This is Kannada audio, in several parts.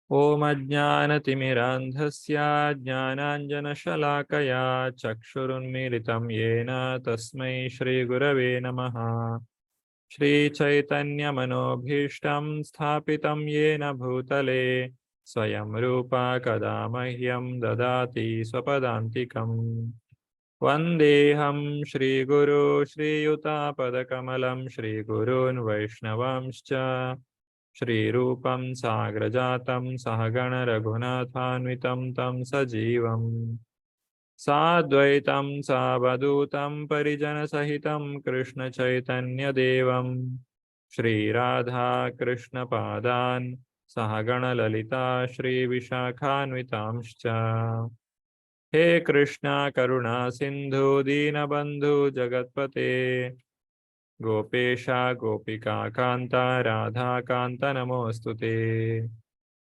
ओम अज्ञानतिमिरान्धस्य ज्ञानाञ्जनशलाकया चक्षुरुन्मीलितं येन तस्मै श्रीगुरवे नमः। श्रीचैतन्यमनोभीष्टं स्थापितं येन भूतले स्वयं रूपा कदा मह्यं ददाति स्वपदान्तिकम्। वन्देऽहं श्रीगुरो श्रीयुतापदकमलं श्रीगुरून् वैष्णवांश्च श्रीरूपं साग्रजातं सहगण रघुनाथान्वितं तं सजीवम् साद्वैतं सावधूतं परिजनसहितं कृष्णचैतन्यदेवं श्रीराधा कृष्णपादान् सहगणललिता श्रीविशाखान्वितांश्च। हे कृष्णा करुणा सिन्धु दीनबन्धु जगत्पते गोपेशा गोपिका कान्ता राधा कान्त नमोऽस्तुते।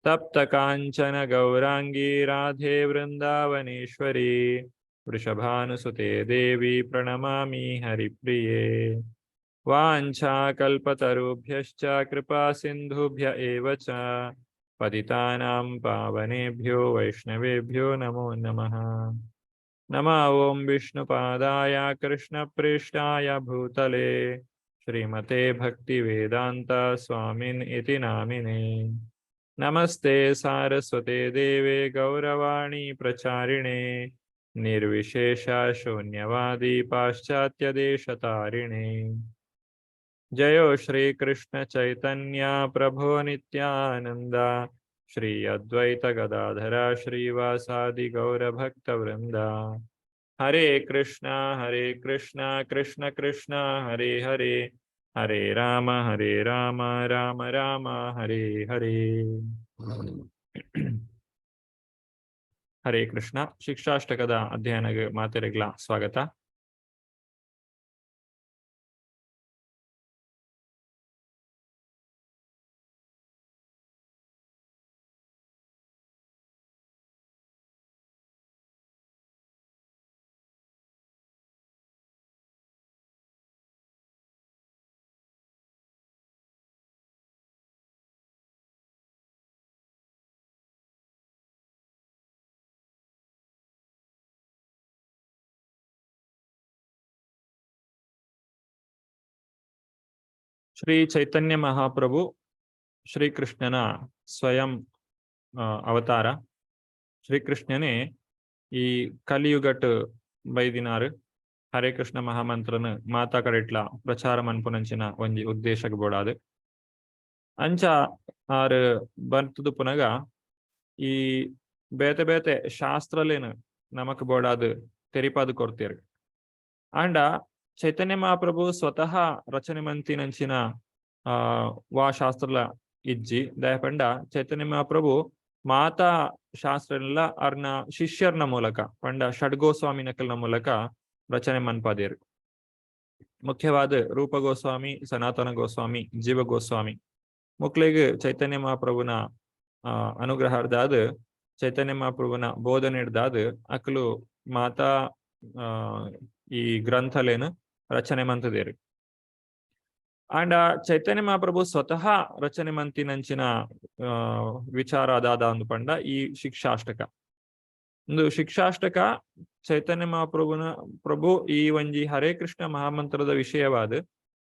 तप्त काञ्चन गौरांगी राधे वृन्दावनेश्वरी वृषभानुसुते देवी प्रणमामि हरिप्रिये। वाञ्छाकल्पतरुभ्यश्च कृपा सिन्धुभ्य एव च पतितानां पावनेभ्यो वैष्णवेभ्यो नमो नमः। नमः ओं विष्णुपादाय कृष्णप्रेष्ठाय भूतले श्रीमते भक्तिवेदान्त स्वामिन् इति नामिने। नमस्ते सारस्वते देवे गौरवाणी प्रचारिणे निर्विशेष शून्यवादी पाश्चात्यदेशतारिणे। जयो श्री कृष्ण चैतन्य प्रभो नित्यानंद श्री अद्वैत गदाधर श्रीवासादि गौरभक्तवृंदा। हरे कृष्णा कृष्ण कृष्ण हरे हरे हरे राम राम राम हरे हरे। ಹರೇ ಕೃಷ್ಣ. ಶಿಕ್ಷಾಷ್ಟಕದ ಅಧ್ಯಯನ ಮಾತೆರೆಗ್ಲ ಸ್ವಾಗತ. ಶ್ರೀ ಚೈತನ್ಯ ಮಹಾಪ್ರಭು ಶ್ರೀಕೃಷ್ಣನ ಸ್ವಯಂ ಅವತಾರ. ಶ್ರೀಕೃಷ್ಣನೇ ಈ ಕಲಿಯುಗಟ್ ಬೈದಿನಾರು ಹರೇ ಕೃಷ್ಣ ಮಹಾಮಂತ್ರನ ಮಾತಾ ಕಡೆಟ್ಲ ಪ್ರಚಾರ ಮನ್ಪುನಂಚಿನ ಒಂಜಿ ಉದ್ದೇಶಕ್ಕೆ ಬೋಡಾದು ಅಂಚ ಆರು ಬರ್ತದು ಪುನಗ ಈ ಬೇತೆ ಬೇತೆ ಶಾಸ್ತ್ರಲೇನು ನಮಕ್ ಬೋಡಾದು ತೆರಿಪಾದು ಕೊಡ್ತೀರಿ. ಅಂಡ ಚೈತನ್ಯ ಮಹಾಪ್ರಭು ಸ್ವತಃ ರಚನೆ ಮಂತಿನಂಚಿನ ವಾ ಶಾಸ್ತ್ರಲ ಇಜ್ಜಿ ದಯಪಂಡ ಚೈತನ್ಯ ಮಹಾಪ್ರಭು ಮಾತಾ ಶಾಸ್ತ್ರಲ್ಲ ಅವ್ರನ್ನ ಶಿಷ್ಯರ್ನ ಮೂಲಕ ಪಂಡ ಷಡ್ಗೋಸ್ವಾಮಿ ನಕಲ್ನ ಮೂಲಕ ರಚನೆ ಮನ್ಪಾದೇರು. ಮುಖ್ಯವಾದ ರೂಪ ಗೋಸ್ವಾಮಿ, ಸನಾತನ ಗೋಸ್ವಾಮಿ, ಜೀವ ಗೋಸ್ವಾಮಿ ಮುಕ್ಳಿಗೆ ಚೈತನ್ಯ ಮಹಾಪ್ರಭುನ ಅನುಗ್ರಹಾರ್ದಾದ ಚೈತನ್ಯ ಮಹಾಪ್ರಭುನ ಬೋಧನೆ ಹಿಡ್ದಾದ ಅಕ್ಲು ಮಾತಾ ಈ ಗ್ರಂಥಲೇನು ರಚನೆ ಮಂತದೇರು. ಅಂಡ ಚೈತನ್ಯ ಮಹಾಪ್ರಭು ಸ್ವತಃ ರಚನೆ ಮಂತಿನಂಚಿನ ವಿಚಾರ ಅದಾದ ಅಂದು ಪಂಡ ಈ ಶಿಕ್ಷಾಷ್ಟಕ. ಒಂದು ಶಿಕ್ಷಾಷ್ಟಕ ಚೈತನ್ಯ ಪ್ರಭು ಈ ಒಂಜಿ ಹರೇ ಕೃಷ್ಣ ಮಹಾಮಂತ್ರದ ವಿಷಯವಾದ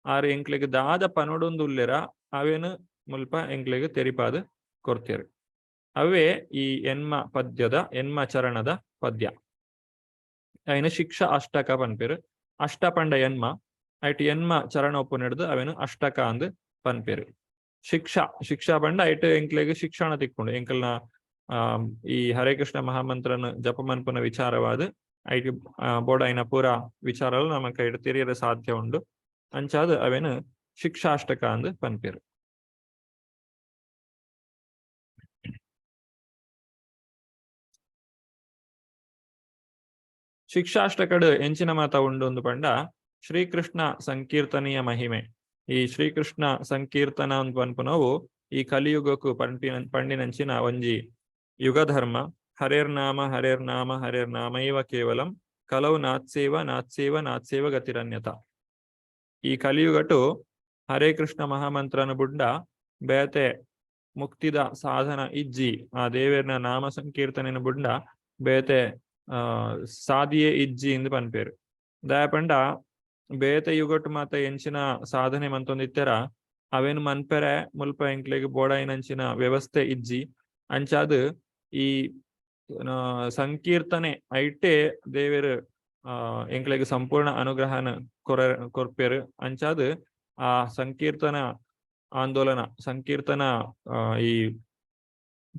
ಆರು ಎಂಕ್ಲೆಗೆ ದಾದ ಪನೊಡೊಂದು ಉಲ್ಲೆರ ಅವೇನು ಮುಲ್ಪ ಎಂಕ್ಲೆಗೆ ತೆರಿಪಾದ ಕೊಡ್ತೇರು. ಅವೇ ಈ ಎನ್ಮ ಚರಣದ ಪದ್ಯ ಅವೇನು ಶಿಕ್ಷಾ ಅಷ್ಟಕ ಪನ್ಪೇರು. ಅಷ್ಟ ಪಂಡ ಎನ್ಮ ಐಟ್ ಎನ್ಮ ಚರಣ ಒಪ್ಪು ನಡೆದು ಅವೇನು ಅಷ್ಟಕ ಅಂದ್ ಪನ್ಪೇರು. ಶಿಕ್ಷಾ ಪಂಡ ಐಟ್ ಎಂಕ್ಲೆಗೆ ಶಿಕ್ಷಣ ತಿಕ್ಕೊಂಡು ಎಂಕಲ್ನ ಈ ಹರೇ ಕೃಷ್ಣ ಮಹಾಮಂತ್ರನ ಜಪ ಮನ್ಪುನ ವಿಚಾರವಾದ ಐಟಿ ಬೋರ್ಡ್ ಐನ ಪೂರ ವಿಚಾರಗಳು ನಮ್ಮ ಕೈ ತಿರಿಯರ ಸಾಧ್ಯ ಉಂಡು. ಅಂಚಾದ ಅವೇನು ಶಿಕ್ಷಾಷ್ಟಕ ಅಂದ್ ಪನ್ಪೇರು. ಶಿಕ್ಷಾಷ್ಟಕಡ್ ಎಂಚಿನ ಮಾತ ಉಂಡು ಒಂದು ಪಂಡ ಶ್ರೀಕೃಷ್ಣ ಸಂಕೀರ್ತನೀಯ ಮಹಿಮೆ. ಈ ಶ್ರೀಕೃಷ್ಣ ಸಂಕೀರ್ತನ ಒಂದು ಪನ್ಪುನವು ಈ ಕಲಿಯುಗಕ್ಕೂ ಪಂಡಿನಂಚಿನ ಒಂಜಿ ಯುಗಧರ್ಮ. ಹರೇರ್ನಾಮ ಹರೇರ್ನಾಮೈವ ಕೇವಲಂ ಕಲವು ನಾತ್ಸೇವ ಗತಿರನ್ಯತ. ಈ ಕಲಿಯುಗಟು ಹರೇ ಕೃಷ್ಣ ಮಹಾಮಂತ್ರನ ಬುಡ್ಡ ಬೇತೆ ಮುಕ್ತಿದ ಸಾಧನ ಇಜ್ಜಿ ಆ ದೇವೇರ್ನ ನಾಮ ಸಂಕೀರ್ತನೆನ ಬುಂಡ ಬೇತೆ ಸಾಧಿಯೇ ಇಜ್ಜಿ ಎಂದು ಪನ್ಪೇರು ದಯಪಂಡ ಬೇತೆ ಯುಗಟ್ ಮಾತ ಎಂಚಿನ ಸಾಧನೆ ಮಂತೊಂದಿತ್ತರ ಅವೇನು ಮನ್ಪೆರೆ ಮುಲ್ಪ ಎಂಕ್ಲೆಗ್ ಬೋಡಾಯಿನಂಚಿನ ವ್ಯವಸ್ಥೆ ಇಜ್ಜಿ ಅಂಚಾದ್ ಈ ಸಂಕೀರ್ತನೆ ಐಟೆ ದೇವೇರು ಎಂಕ್ಲೆಗ್ ಸಂಪೂರ್ಣ ಅನುಗ್ರಹನ ಕೊರ್ಪೇರು ಅಂಚಾದ್ ಆ ಸಂಕೀರ್ತನ ಆಂದೋಲನ ಸಂಕೀರ್ತನ ಈ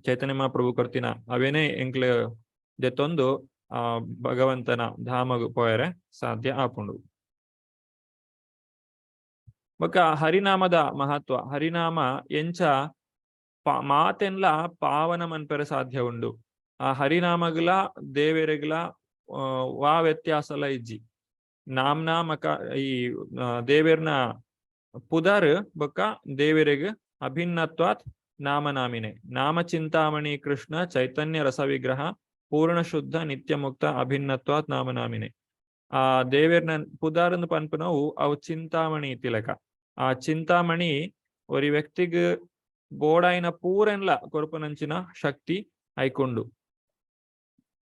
ಚೈತನ್ಯ ಮಹಾಪ್ರಭು ಕೊರ್ತಿನ ಅವೇನೇ ಎಂಕ್ಲ ಜೊತ್ತೊಂದು ಆ ಭಗವಂತನ ಧಾಮಗು ಪೋಯರೆ ಸಾಧ್ಯ ಆಪುಂಡು. ಬೊಕ್ಕ ಹರಿನಾಮದ ಮಹತ್ವ ಹರಿನಾಮ ಎಂಚ ಮಾತೆನ್ಲ ಪಾವನ ಮನ್ಪೆರೆ ಸಾಧ್ಯ ಉಂಡು. ಆ ಹರಿನಾಮಗ್ಲ ದೇವೇರೆಗ್ಲ ವಾ ವ್ಯತ್ಯಾಸಲ ಇಜ್ಜಿ ನಾಮ್ನ ಮಕ ಈ ದೇವೇರ್ನ ಪುದರ್ ಬೊಕ್ಕ ದೇವೇರೆಗ್ ಅಭಿನ್ನತ್ವಾತ್ ನಾಮನಾಮಿನೆ ನಾಮ ಚಿಂತಾಮಣಿ ಕೃಷ್ಣ ಚೈತನ್ಯ ರಸವಿಗ್ರಹ ಪೂರ್ಣ ಶುದ್ಧ ನಿತ್ಯ ಮುಕ್ತ ಅಭಿನ್ನತ್ವಾತ್ ನಾಮನಾಮಿನೆ. ಆ ದೇವೇರ್ನ ಪುದಾರ್ನ ಪನ್ಪನವು ಅವು ಚಿಂತಾಮಣಿ ತಿಲಕ. ಆ ಚಿಂತಾಮಣಿ ಒರಿ ವ್ಯಕ್ತಿಗ್ ಬೋಡಾಯಿನ ಪೂರೆನ್ಲ ಕೊರ್ಪನಂಚಿನ ಶಕ್ತಿ ಐಕೊಂಡು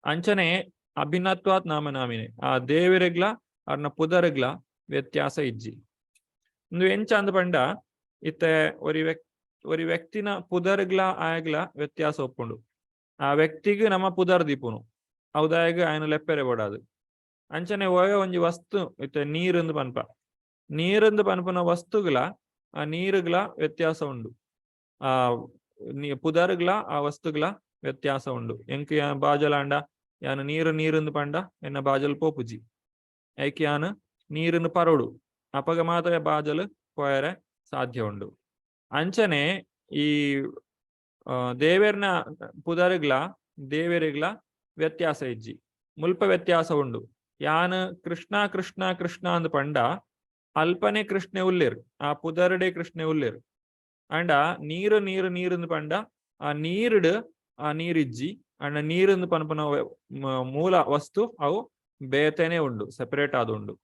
ಅಂಚನೆ ಅಭಿನ್ನತ್ವಾತ್ ನಾಮನಾಮಿನೆ ಆ ದೇವರೆಗ್ಲ ಅವ್ರನ್ನ ಪುದರ್ಗ್ಲ ವ್ಯತ್ಯಾಸ ಇಜ್ಜಿ. ಒಂದು ಎಂಚ ಅಂದ್ ಪಂಡ ಇತ್ತೆ ಒರಿ ವ್ಯಕ್ತಿನ ಪುದರ್ಗ್ಲ ಆಯ್ಗ್ಲ ವ್ಯತ್ಯಾಸ ಒಪ್ಪುಂಡು. ಆ ವ್ಯಕ್ತಿಗ್ ನಮ್ಮ ಪುದರ್ ದೀಪುನು ಅವದಾಯಗ ఆయన ಲೆಪ್ಪೆರೆ ಬೋಡಾದು ಅಂಚನೆ ಒಯ ಒಂಜಿ ವಸ್ತು ಇತ್ತೆ ನೀರಿಂದು ಪನ್ಪ ನೀರಿಂದು ಪನ್ಪನ ವಸ್ತುಗ್ಲ ಆ ನೀರುಗ್ಲ ವ್ಯತ್ಯಾಸ ಉಂಡು. ಆ ಪುದರ್ಗ್ಲ ಆ ವಸ್ತುಗ್ಲ ವ್ಯತ್ಯಾಸ ಉಂಡು. ಎಂಕ್ ಬಾಜಲಾಂಡ ಯಾನು ನೀರಿಂದು ಪಂಡ ಎನ್ನ ಬಾಜಲ್ ಪೋಪುಜಿ ಐಕ್ ಯಾನು ನೀರಿನ ಪರೋಡು ಅಪಗ ಮಾತ್ರ ಬಾಜಲ್ ಪೋಯರೆ ಸಾಧ್ಯ ಉಂಡು. ಅಂಚನೆ ಈ ದೇವೇರ್ನ ಪುದರ್ಗ್ಲ ದೇವೇರಿಗ್ಲ ವ್ಯತ್ಯಾಸ ಇಜ್ಜಿ ಮುಲ್ಪ ವ್ಯತ್ಯಾಸ ಉಂಡು. ಯಾನ್ ಕೃಷ್ಣ ಕೃಷ್ಣ ಕೃಷ್ಣ ಅಂದ್ ಪಂಡ ಅಲ್ಪನೆ ಕೃಷ್ಣೆ ಉಲ್ಲಿರ್ ಆ ಪುದರ್ಡೆ ಕೃಷ್ಣೆ ಉಲ್ಲಿರ್ ಅಂಡ ನೀರು ನೀರು ನೀರಿಂದು ಪಂಡ ಆ ನೀರುಡ್ ಆ ನೀರಿಜ್ಜಿ ಅಂಡ ನೀರಿಂದು ಪನ್ಪನ ಮೂಲ ವಸ್ತು ಅವು ಬೇತೆನೆ ಉಂಡು ಸೆಪರೇಟ್ ಆದ ಉಂಡು.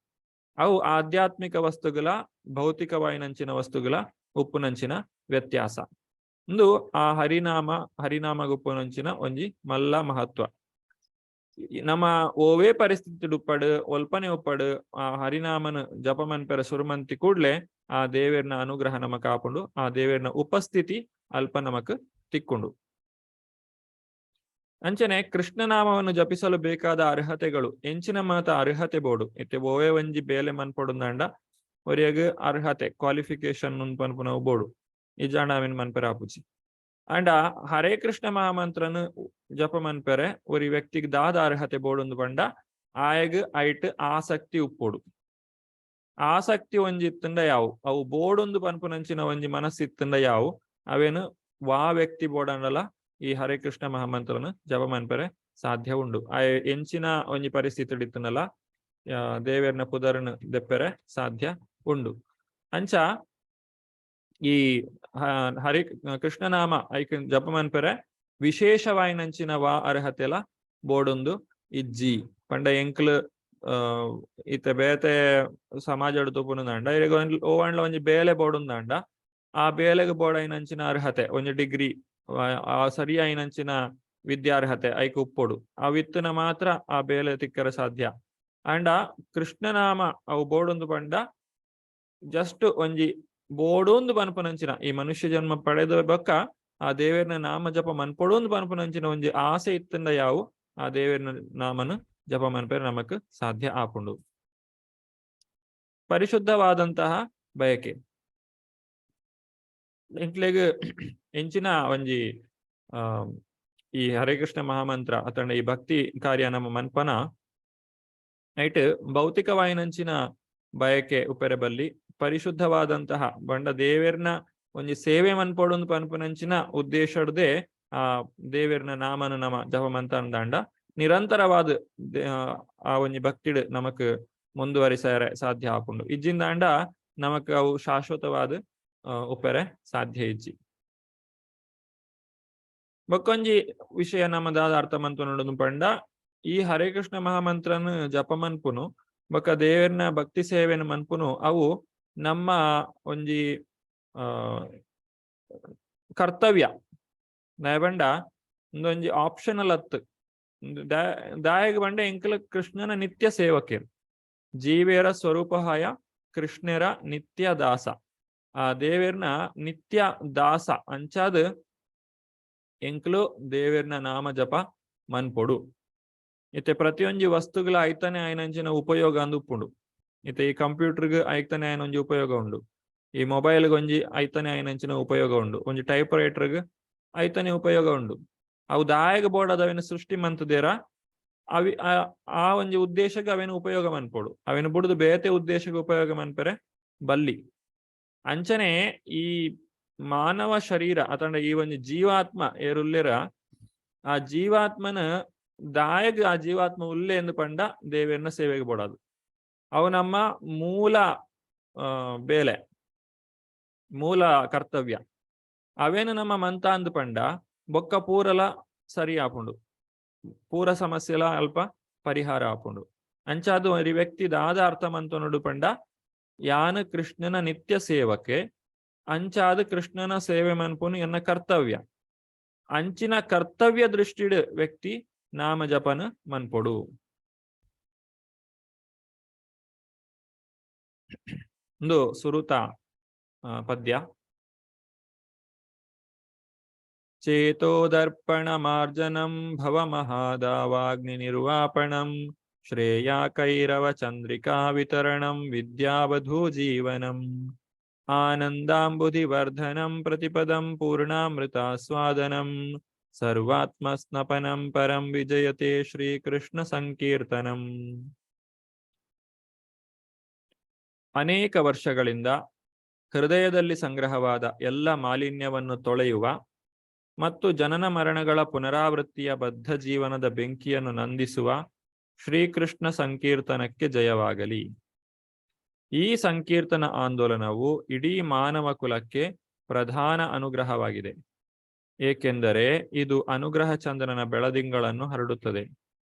ಅವು ಆಧ್ಯಾತ್ಮಿಕ ವಸ್ತುಗಳ ಭೌತಿಕವಾಯಿನಂಚಿನ ವಸ್ತುಗಳ ಉಪ್ಪುನಂಚಿನ ವ್ಯತ್ಯಾಸ. ಒಂದು ಆ ಹರಿನಾಮ ಉಪ್ಪುನಂಚಿನ ಒಂಜಿ ಮಲ್ಲ ಮಹತ್ವ. ನಮ್ಮ ಓವೇ ಪರಿಸ್ಥಿತಿ ಉಪ್ಪಡು ಒಲ್ಪನೆ ಉಪ್ಪಡು ಆ ಹರಿನಾಮನ ಜಪಮನ್ಪೆರ ಸುರುಮಂತಿ ಕೂಡ್ಲೆ ಆ ದೇವೇರ್ನ ಅನುಗ್ರಹ ನಮಕ್ ಆಪುಂಡು. ಆ ದೇವೇರ್ನ ಉಪಸ್ಥಿತಿ ಅಲ್ಪ ನಮಕ್ ತಿಕ್ಕುಂಡು. ಅಂಚನೆ ಕೃಷ್ಣನಾಮವನ್ನು ಜಪಿಸಲು ಬೇಕಾದ ಅರ್ಹತೆಗಳು ಎಂಚಿನ ಮಾತ ಅರ್ಹತೆ ಬೋಡು ಇತ್ತೆ ಓವೇ ಒಂಜಿ ಬೇಲೆ ಮನ್ಪೊಡುಂದಾಂಡ ಒರಿಯಗ್ ಅರ್ಹತೆ ಕ್ವಾಲಿಫಿಕೇಶನ್ ಪನ್ಪುನವು ಬೋಡು ಇಜಾಂಡ ಮನ್ಪೆರ ಆಪುಜಿ. ಅಂಡ ಹರೇ ಕೃಷ್ಣ ಮಹಾಮಂತ್ರನು ಜಪ ಮನ್ಪೆರೆ ಒರಿ ವ್ಯಕ್ತಿಗ್ ದಾದ ಅರ್ಹತೆ ಬೋಡುಂದು ಪಂಡ ಆಯಗ್ ಐಟ್ ಆಸಕ್ತಿ ಉಪ್ಪೋಡು. ಆಸಕ್ತಿ ಒಂಜಿ ಇತ್ತಂಡ ಯಾವು ಅವು ಬೋಡೊಂದು ಪನ್ಪುನಂಚಿನ ಒಂಜಿ ಮನಸ್ಸಿತ್ತಂಡ ಯಾವು ಅವೇನು ವಾ ವ್ಯಕ್ತಿ ಬೋಡಂಡಲ ಈ ಹರೇ ಕೃಷ್ಣ ಮಹಾಮಂತ್ರನು ಜಪ ಮನ್ಪೆರೆ ಸಾಧ್ಯ ಉಂಡು. ಆ ಎಂಚಿನ ಒಂಜಿ ಪರಿಸ್ಥಿತಿ ಇತ್ತನಲ್ಲ ದೇವೇರ್ನ ಪುದರ್ನ ದೆಪ್ಪೆರೆ ಸಾಧ್ಯ ಉಂಡು. ಅಂಚ ಈ ಹರಿ ಕೃಷ್ಣನಾಮ ಐಕ್ ಜಪ ಮನ್ಪೆರೆ ವಿಶೇಷವಾಯಿನಂಚಿನ ವಾ ಅರ್ಹತೆಲ ಬೋಡೊಂದು ಇಜ್ಜಿ ಪಂಡ ಎಂಕ್ಲು ಇತ್ತೆ ಬೇತೆ ಸಮಾಜ ತೂಪುನುಂದಾಂಡ ಓವಂಡ್ಲ ಒಂಜಿ ಬೇಲೆ ಬೋಡುಂದಾಂಡ ಆ ಬೇಲೆಗ್ ಬೋಡಾಯಿನಂಚಿನ ಅರ್ಹತೆ ಒಂಜಿ ಡಿಗ್ರಿ ಆ ಸರಿ ಆಯಿನಂಚಿನ ವಿದ್ಯಾರ್ಹತೆ ಐಕ್ ಉಪ್ಪೊಡು ಆ ವಿತ್ತನ ಮಾತ್ರ ಆ ಬೇಲೆ ತಿಕ್ಕರ ಸಾಧ್ಯ. ಅಂಡ ಕೃಷ್ಣನಾಮ ಅವು ಬೋಡೊಂದು ಪಂಡ ಜಸ್ಟ್ ಒಂಜಿ ಬೋಡೊಂದು ಪನ್ಪನಂಚಿನ ಈ ಮನುಷ್ಯ ಜನ್ಮ ಪಡೆದ ಬೊಕ್ಕ ಆ ದೇವೇರ್ನ ನಾಮ ಜಪ ಮನ್ಪೊಡೊಂದು ಪನ್ಪನಂಚಿನ ಒಂಜಿ ಆಸೆ ಇತ್ತಂದ ಯಾವು ಆ ದೇವೇರ್ನ ನಾಮನು ಜಪ ಮನ್ಪೆರೆ ನಮಕ್ ಸಾಧ್ಯ ಆಪುಂಡು. ಪರಿಶುದ್ಧವಾದಂತಹ ಬಯಕೆ ಎಂಕ್ಲೆಗ್ ಎಂಚಿನ ಒಂಜಿ ಈ ಹರೇ ಕೃಷ್ಣ ಮಹಾಮಂತ್ರ ಅತಂಡ ಈ ಭಕ್ತಿ ಕಾರ್ಯ ನಮ್ಮ ಮನ್ಪನ ಐಟ್ ಭೌತಿಕವಾಯಿನಂಚಿನ ಬಯಕೆ ಉಪೆರೆ ಬಲ್ಲಿ ಪರಿಶುದ್ಧವಾದಂತಹ ಬಂಡ ದೇವೇರ್ನ ಒಂಜಿ ಸೇವೆ ಮನ್ಪೊಡೊಂದು ಪನ್ಪನಂಚಿನ ಉದ್ದೇಶಡ್ದೆ ಆ ದೇವೇರ್ನ ನಾಮನ ನಮ ಜಪ ಮಂತಂದಾಂಡ ನಿರಂತರವಾದ ಆ ಒಂಜಿ ಭಕ್ತಿಡ್ ನಮಕ್ ಮುಂದುವರಿಸರೆ ಸಾಧ್ಯ ಆಪುಂಡು. ಇಜ್ಜಿಂದಾಂಡ ನಮಕ್ ಅವು ಶಾಶ್ವತವಾದ ಉಪೆರೆ ಸಾಧ್ಯ ಇಜ್ಜಿ. ಬೊಕ್ಕೊಂಜಿ ವಿಷಯ ನಮ್ಮದಾದ ಅರ್ಥ ಮಂತು ಪಂಡ ಈ ಹರೇ ಕೃಷ್ಣ ಮಹಾಮಂತ್ರನ ಜಪ ಮನ್ಪುನು ಬೊಕ್ಕ ದೇವೇರ್ನ ಭಕ್ತಿ ಸೇವೆನ ಮನ್ಪುನು ಅವು ನಮ್ಮ ಒಂಜಿ ಕರ್ತವ್ಯ ದಾಯಬಂಡ ಒಂದೊಂಜಿ ಆಪ್ಷನಲ್ ಅತ್ತು ದಾಯಗ ಬಂಡ ಎಂಕಲ ಕೃಷ್ಣನ ನಿತ್ಯ ಸೇವಕರು ಜೀವೇರ ಸ್ವರೂಪಹಾಯ ಕೃಷ್ಣರ ನಿತ್ಯ ದಾಸ ಆ ದೇವೇರ್ನ ನಿತ್ಯ ದಾಸ ಅಂಚಾದ ಎಂಕ್ಲು ದೇವೇರ್ನ ನಾಮ ಜಪ ಮನ್ಪೊಡು ಇತ್ತೆ ಪ್ರತಿಯೊಂಜಿ ವಸ್ತುಗಳ ಐತಾನೆ ಆಯ್ನಂಚಿನ ಉಪಯೋಗ ಅಂದು ಉಪ್ಪುಂಡು ಇತ್ತೆ ಈ ಕಂಪ್ಯೂಟರ್ಗೆ ಐತಾನೆ ಆಯ್ನ ಒಂಜಿ ಉಪಯೋಗ ಉಂಡು ಈ ಮೊಬೈಲ್ಗೆ ಒಂಜಿ ಐತಾನೆ ಆಯ್ನಂಚಿನ ಉಪಯೋಗ ಉಂಡು ಒಂಜಿ ಟೈಪ್ ರೈಟರ್ಗೆ ಐತಾನೆ ಉಪಯೋಗ ಉಂಡು ಅವು ದಾಯಗ ಬೋರ್ಡ್ ಅವೇನು ಸೃಷ್ಟಿ ಮಂತದೇರ ಅವಿ ಆ ಒಂಜಿ ಉದ್ದೇಶಕ್ಕೆ ಅವೇನು ಉಪಯೋಗ ಮನ್ಪೊಡು ಅವೇನು ಬುಡ್ದು ಬೇತೆ ಉದ್ದೇಶಕ್ಕೆ ಉಪಯೋಗ ಮನ್ಪರೆ ಬಲ್ಲಿ ಅಂಚನೆ ಈ ಮಾನವ ಶರೀರ ಅತಂಡ ಈ ಒಂದು ಜೀವಾತ್ಮ ಏರುಲ್ಲೆರ ಆ ಜೀವಾತ್ಮನ ದಾಯಗ ಆ ಜೀವಾತ್ಮ ಉಲ್ಲೆ ಎಂದು ಪಂಡ ದೇವೇರ್ನ ಸೇವೆಗೆ ಬೋಡದು ಅವು ನಮ್ಮ ಮೂಲ ಬೇಲೆ ಮೂಲ ಕರ್ತವ್ಯ ಅವೇನು ನಮ್ಮ ಮಂತ ಅಂದು ಪಂಡ ಬೊಕ್ಕ ಪೂರಲ ಸರಿ ಆಪುಂಡು ಪೂರ ಸಮಸ್ಯೆಲ ಅಲ್ಪ ಪರಿಹಾರ ಆಪುಂಡು ಅಂಚಾದು ಒಂದು ವ್ಯಕ್ತಿ ದಾದ ಅರ್ಥ ಮಂತನೋಡು ಪಂಡ ಯಾನ ಕೃಷ್ಣನ ನಿತ್ಯ ಸೇವಕ್ಕೆ ಅಂಚಾದ ಕೃಷ್ಣನ ಸೇವೆ ಮನ್ಪುನು ಎನ್ನ ಕರ್ತವ್ಯ ಅಂಚಿನ ಕರ್ತವ್ಯ ದೃಷ್ಟಿಡ್ ವ್ಯಕ್ತಿ ನಾಮ ಜಪನ ಮನ್ಪೊಡು ಒಂದು ಸುರುತ ಪದ್ಯ ಚೇತೋದರ್ಪಣ ಮಾರ್ಜನಂ ಭವ ಮಹಾದಾವಾಗ್ನಿ ನಿರ್ವಾಪಣಂ ಶ್ರೇಯಾ ಕೈರವ ಚಂದ್ರಿಕಾ ವಿತರಣಂ ವಿದ್ಯಾವಧೂ ಜೀವನಂ ಆನಂದಾಂಬುಧಿ ವರ್ಧನಂ ಪ್ರತಿಪದಂ ಪೂರ್ಣಾಮೃತಾಸ್ವಾದನಂ ಸರ್ವಾತ್ಮಸ್ನಪನಂ ಪರಂ ವಿಜಯತೆ ಶ್ರೀಕೃಷ್ಣ ಸಂಕೀರ್ತನಂ. ಅನೇಕ ವರ್ಷಗಳಿಂದ ಹೃದಯದಲ್ಲಿ ಸಂಗ್ರಹವಾದ ಎಲ್ಲ ಮಾಲಿನ್ಯವನ್ನು ತೊಳೆಯುವ ಮತ್ತು ಜನನ ಮರಣಗಳ ಪುನರಾವೃತ್ತಿಯ ಬದ್ಧ ಜೀವನದ ಬೆಂಕಿಯನ್ನು ನಂದಿಸುವ ಶ್ರೀಕೃಷ್ಣ ಸಂಕೀರ್ತನಕ್ಕೆ ಜಯವಾಗಲಿ. ಈ ಸಂಕೀರ್ತನ ಆಂದೋಲನವು ಇಡೀ ಮಾನವ ಕುಲಕ್ಕೆ ಪ್ರಧಾನ ಅನುಗ್ರಹವಾಗಿದೆ, ಏಕೆಂದರೆ ಇದು ಅನುಗ್ರಹ ಚಂದ್ರನ ಬೆಳದಿಂಗಳನ್ನು ಹರಡುತ್ತದೆ.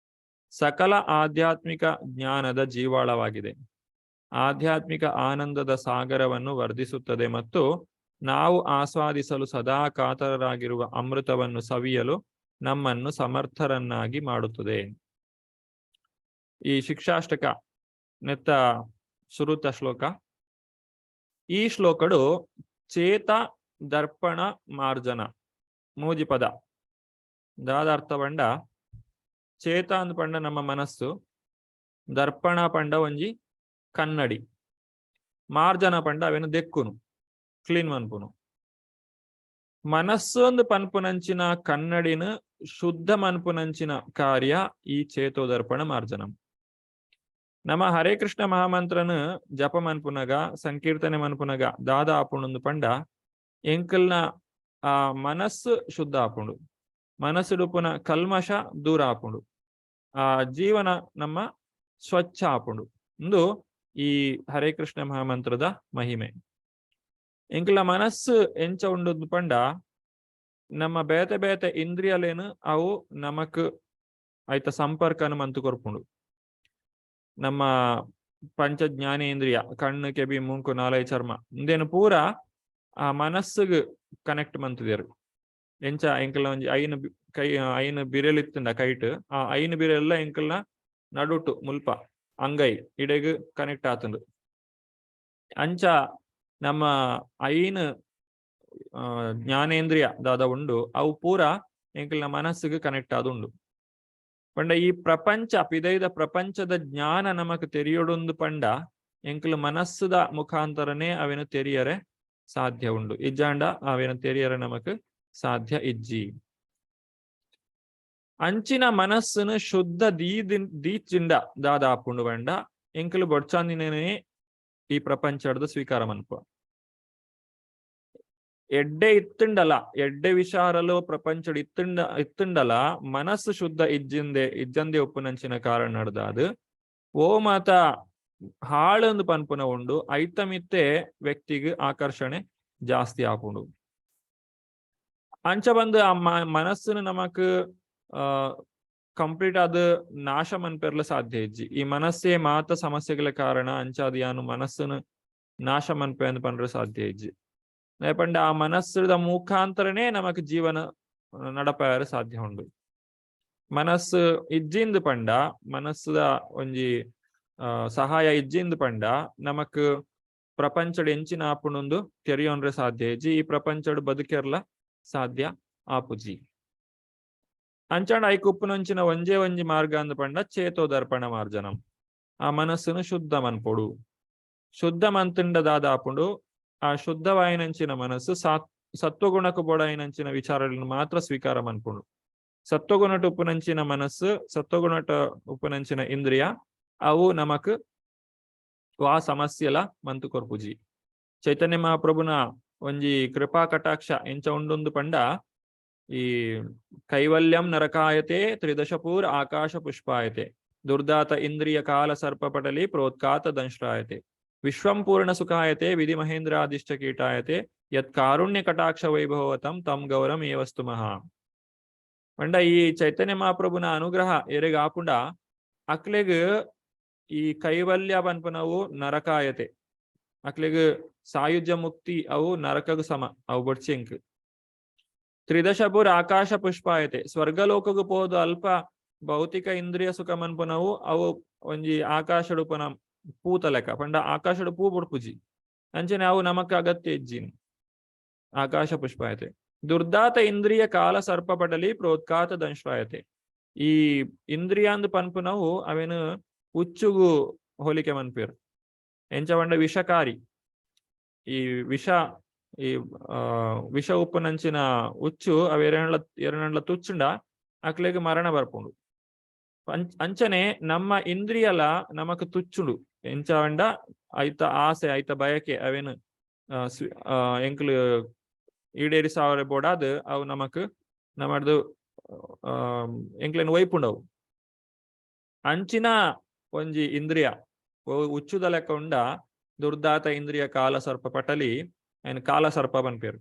ಸಕಲ ಆಧ್ಯಾತ್ಮಿಕ ಜ್ಞಾನದ ಜೀವಾಳವಾಗಿದೆ. ಆಧ್ಯಾತ್ಮಿಕ ಆನಂದದ ಸಾಗರವನ್ನು ವರ್ಧಿಸುತ್ತದೆ ಮತ್ತು ನಾವು ಆಸ್ವಾದಿಸಲು ಸದಾ ಕಾತರರಾಗಿರುವ ಅಮೃತವನ್ನು ಸವಿಯಲು ನಮ್ಮನ್ನು ಸಮರ್ಥರನ್ನಾಗಿ ಮಾಡುತ್ತದೆ. ಈ ಶಿಕ್ಷಾಷ್ಟಕ ನೆತ್ತ ಸುರುತ ಶ್ಲೋಕ. ಈ ಶ್ಲೋಕಡು ಚೇತ ದರ್ಪಣ ಮಾರ್ಜನ ಮೂಜಿ ಪದ ದಾದ ಅರ್ಥ ಪಂಡ ಚೇತ ಅಂದ್ ಪಂಡ ನಮ್ಮ ಮನಸ್ಸು, ದರ್ಪಣ ಪಂಡ ಒಂಜಿ ಕನ್ನಡಿ, ಮಾರ್ಜನ ಪಂಡ ಅವೇನು ದೆಕ್ಕುನು ಕ್ಲೀನ್ ಮನ್ಪುನು. ಮನಸ್ಸು ಒಂದು ಪನ್ಪುನಂಚಿನ ಕನ್ನಡಿನ ಶುದ್ಧ ಮನ್ಪುನಂಚಿನ ಕಾರ್ಯ ಈ ಚೇತೋದರ್ಪಣ ಮಾರ್ಜನಂ. ನಮ್ಮ ಹರೇ ಕೃಷ್ಣ ಮಹಾಮಂತ್ರನ ಜಪ ಮನ್ಪುನಗ ಸಂಕೀರ್ತನೆ ಮನ್ಪುನಗ ದಾದ ಆಪುಂಡು ಪಂಡ ಎಂಕಲ್ನ ಆ ಮನಸ್ಸು ಶುದ್ಧ ಆಪುಂಡು, ಮನಸ್ಸುಡುಪುನ ಕಲ್ಮಶ ದೂರ ಆಪುಂಡು, ಆ ಜೀವನ ನಮ್ಮ ಸ್ವಚ್ಛ ಆಪುಂಡು. ಒಂದು ಈ ಹರೇ ಕೃಷ್ಣ ಮಹಾಮಂತ್ರದ ಮಹಿಮೆ. ಎಂಕಲ್ನ ಮನಸ್ಸು ಎಂಚ ಉಂಡು ಪಂಡ ನಮ್ಮ ಬೇತೆ ಬೇತೆ ಇಂದ್ರಿಯಲೇನು ಅವು ನಮಕ್ ಆಯ್ತ ಸಂಪರ್ಕನ ಮಂತು ಕೊರ್ಪುಂಡು. ನಮ್ಮ ಪಂಚ ಜ್ಞಾನೇಂದ್ರಿಯ ಕಣ್ಣು ಕೆಬಿ ಮೂಂಕು ನಾಲೈ ಚರ್ಮ ಇಂದೇನು ಪೂರ ಆ ಮನಸ್ಸಿಗೆ ಕನೆಕ್ಟ್ ಮಂತಿದೇರು. ಎಂಚ ಎಂಕಲ್ನ ಒಂಜಿ ಐನು ಬಿರೆಲಿತ್ತಂಡ ಕೈಟ್ ಆ ಐನು ಬಿರೆಲ್ಲ ಎಂಕಲ್ನ ನಡುಟು ಮುಲ್ಪ ಅಂಗೈ ಇಡೆಗ್ ಕನೆಕ್ಟ್ ಆತುಂಡು. ಅಂಚ ನಮ್ಮ ಐನು ಜ್ಞಾನೇಂದ್ರಿಯ ದಾದ ಉಂಡು ಅವು ಪೂರ ಎಂಕಲ್ನ ಮನಸ್ಸಿಗೆ ಕನೆಕ್ಟ್ ಆದುಂಡು. ಪಂಡ ಈ ಪ್ರಪಂಚ ಪಿದೈದ ಪ್ರಪಂಚದ ಜ್ಞಾನ ನಮಕ್ ತೆರಿಯೋಡೊಂದು ಪಂಡ ಎಂಕಲ್ ಮನಸ್ಸುದ ಮುಖಾಂತರನೇ ಅವೇನು ತೆರಿಯರೆ ಸಾಧ್ಯ ಉಂಡು. ಇಜ್ಜಾಂಡ ಅವೇನು ತೆರಿಯರೆ ನಮಕ್ ಸಾಧ್ಯ ಇಜ್ಜಿ. ಅಂಚಿನ ಮನಸ್ಸನ್ನು ಶುದ್ಧ ದೀಚಿಂಡ ದಾದ ಆಪುಂಡು ಪಂಡ ಎಂಕಲ್ ಬೊಡ್ಚಾಂದಿನೇ ಈ ಪ್ರಪಂಚದ ಸ್ವೀಕಾರ ಮನ್ಪ. ಎಡ್ಡೆ ಇತ್ತುಂಡಲ ಎಡ್ಡೆ ವಿಚಾರಲು ಪ್ರಪಂಚ ಇತ್ತುಂಡಲ ಮನಸ್ಸು ಶುದ್ಧ ಇಜ್ಜಂದೆ ಒಪ್ಪುನಂಚಿನ ಕಾರಣ ನಡ್ದಾದು ಓ ಮಾತ ಹಾಳೊಂದು ಪನ್ಪುನ ಉಂಡು ಐತ ಮಿತ್ತೆ ವ್ಯಕ್ತಿಗೆ ಆಕರ್ಷಣೆ ಜಾಸ್ತಿ ಆಪುಂಡು. ಅಂಚ ಬಂದು ಆ ಮನಸ್ಸನ್ನು ನಮಕ್ ಕಂಪ್ಲೀಟ್ ಆದ ನಾಶ ಮನ್ಪೆರ್ಲ ಸಾಧ್ಯ ಇಜ್ಜಿ. ಈ ಮನಸ್ಸೇ ಮಾತ ಸಮಸ್ಯೆಗಳ ಕಾರಣ ಅಂಚಾದ ಯಾನು ಮನಸ್ಸನ್ನು ನಾಶ ಮನ್ಪೆ ಅಂದ್ ಪಂಡ್ರೆ ಸಾಧ್ಯ ಇಜ್ಜಿ. ಪಂಡ ಆ ಮನಸ್ಸದ ಮುಖಾಂತರನೇ ನಮಕ್ ಜೀವನ ನಡಪಾಯರು ಸಾಧ್ಯ ಉಂಡು. ಮನಸ್ಸು ಇಜ್ಜಿಂದು ಪಂಡ ಮನಸ್ಸುದ ಒಂಜಿ ಸಹಾಯ ಇಜ್ಜಿಂದು ಪಂಡ ನಮಕ್ ಪ್ರಪಂಚಡ್ ಎಂಚಿನ ಆಪುಣೊಂದು ತೆರೆಯೋನ್ರೆ ಸಾಧ್ಯ ಇಜ್ಜಿ ಈ ಪ್ರಪಂಚಡ್ ಬದುಕೆರ್ಲ ಸಾಧ್ಯ ಆಪುಜಿ. ಅಂಚಾಂಡ ಐಕ್ ಉಪ್ಪುನಂಚಿನ ಒಂಜೇ ಒಂಜಿ ಮಾರ್ಗ ಅಂದ್ ಪಂಡ ಚೇತೋ ದರ್ಪಣ ಮಾರ್ಜನಂ. ಆ ಮನಸ್ಸುನು ಶುದ್ಧ ಮನ್ಪೊಡು. ಶುದ್ಧ ಮಂತುಂಡ ದಾದಾಪುಂಡು ಆ ಶುದ್ಧವಾಯಿನಂಚಿನ ಮನಸ್ಸು ಸತ್ವಗುಣಕು ಬೋಡಾಯಿನಂಚಿನ ವಿಚಾರಗಳನ್ನು ಮಾತ್ರ ಸ್ವೀಕಾರ ಮನ್ಪುಂಡು. ಸತ್ವಗುಣಟ ಉಪ್ಪುನಂಚಿನ ಮನಸ್ಸು ಸತ್ವಗುಣಟ ಉಪ್ಪುನಂಚಿನ ಇಂದ್ರಿಯ ಅವು ನಮಕ್ ವಾ ಸಮಸ್ಯೆಲ ಮಂತು ಕೊರ್ಪುಜಿ. ಚೈತನ್ಯ ಮಹಾಪ್ರಭುನ ಒಂಜಿ ಕೃಪಾ ಕಟಾಕ್ಷ ಎಂಚ ಉಂಡೊಂದು ಪಂಡ ಈ ಕೈವಲ್ಯಂ ನರಕಾಯತೆ ತ್ರಿದಶಪೂರ್ ಆಕಾಶ ಪುಷ್ಪಾಯತೆ ದುರ್ದಾತ ಇಂದ್ರಿಯ ಕಾಲ ಸರ್ಪಪಟಲಿ ಪ್ರೋತ್ಕಾತ ದಂಶ್ರಾಯತೆ ವಿಶ್ವಂ ಪೂರ್ಣ ಸುಖಾಯತೆ ವಿಧಿ ಮಹೇಂದ್ರಾದಿಷ್ಟ ಕೀಟಾಯತೆ ಯತ್ ಕಾರುಣ್ಯ ಕಟಾಕ್ಷ ವೈಭವತಂ ತಂ ಗೌರಂ ಏವಸ್ತು ಮಹಾ. ಪಂಡ ಈ ಚೈತನ್ಯ ಮಹಾಪ್ರಭುನ ಅನುಗ್ರಹ ಎರೆಗ ಆಪುಂಡ ಅಕ್ಲೆಗ್ ಈ ಕೈವಲ್ಯ ಪನ್ಪನವು ನರಕಾಯತೆ ಅಕ್ಲೆಗ್ ಸಾಯುಜ್ಯ ಮುಕ್ತಿ ಅವು ನರಕಗ್ ಸಮ ಅವು ಬಡ್ಚೆಂಕ್. ತ್ರಿದಶಪುರ್ ಆಕಾಶ ಪುಷ್ಪಾಯತೆ ಸ್ವರ್ಗಲೋಕಗು ಪೋದು ಅಲ್ಪ ಭೌತಿಕ ಇಂದ್ರಿಯ ಸುಖ ಮನ್ಪನವು ಅವು ಒಂಜಿ ಆಕಾಶಡುಪನ ಪೂತ ಲೆಕ್ಕ ಪಂಡ ಆಕಾಶಡು ಪೂ ಬುಡ್ಪುಜಿ ಅಂಚನೆ ಅವು ನಮಕ್ ಅಗತ್ಯ ಇಜ್ಜಿನ್ ಆಕಾಶ ಪುಷ್ಪಾಯತೆ. ದುರ್ದಾತ ಇಂದ್ರಿಯ ಕಾಲ ಸರ್ಪ ಪಡಲಿ ಪ್ರೋತ್ಕಾತ ದಂಶ್ರಾಯತೆ ಈ ಇಂದ್ರಿಯಾಂದು ಪನ್ಪುನವು ಅವೇನು ಉಚ್ಚುಗು ಹೋಲಿಕೆ ಮನ್ಪೇರು ಎಂಚ ಪಂಡ ವಿಷಕಾರಿ ಈ ವಿಷ ಉಪ್ಪುನಂಚಿನ ಉಚ್ಚು ಅವ ಎರಡಂಡ್ಲ ತುಚ್ಚುಂಡ ಅಕ್ಲೆಗ್ ಮರಣ ಬರ್ಪುಂಡು. ಅಂಚನೆ ನಮ್ಮ ಇಂದ್ರಿಯಲ ನಮಕ್ ತುಚ್ಚುಂಡು ಎಂಚ ಪಂಡ ಐತ ಆಸೆ ಐತ ಬಯಕೆ ಅವೇನು ಎಂಕ್ಲು ಈಡೇರಿ ಸಾವಿರ ಬೋಡಾದ್ ಅವು ನಮಕ್ ನಮ್ಮದು ಎಂಕ್ಲೇನು ವೈಪುಂಡವು ಅಂಚಿನ ಒಂಜಿ ಇಂದ್ರಿಯ ಉಚ್ಚುದ ಲೆಕ್ಕ ಉಂಡ ದುರ್ದಾತ ಇಂದ್ರಿಯ ಕಾಲ ಸರ್ಪ ಪಟಲಿ ఆయన ಕಾಲ ಸರ್ಪ ಪನ್ಪೇರು.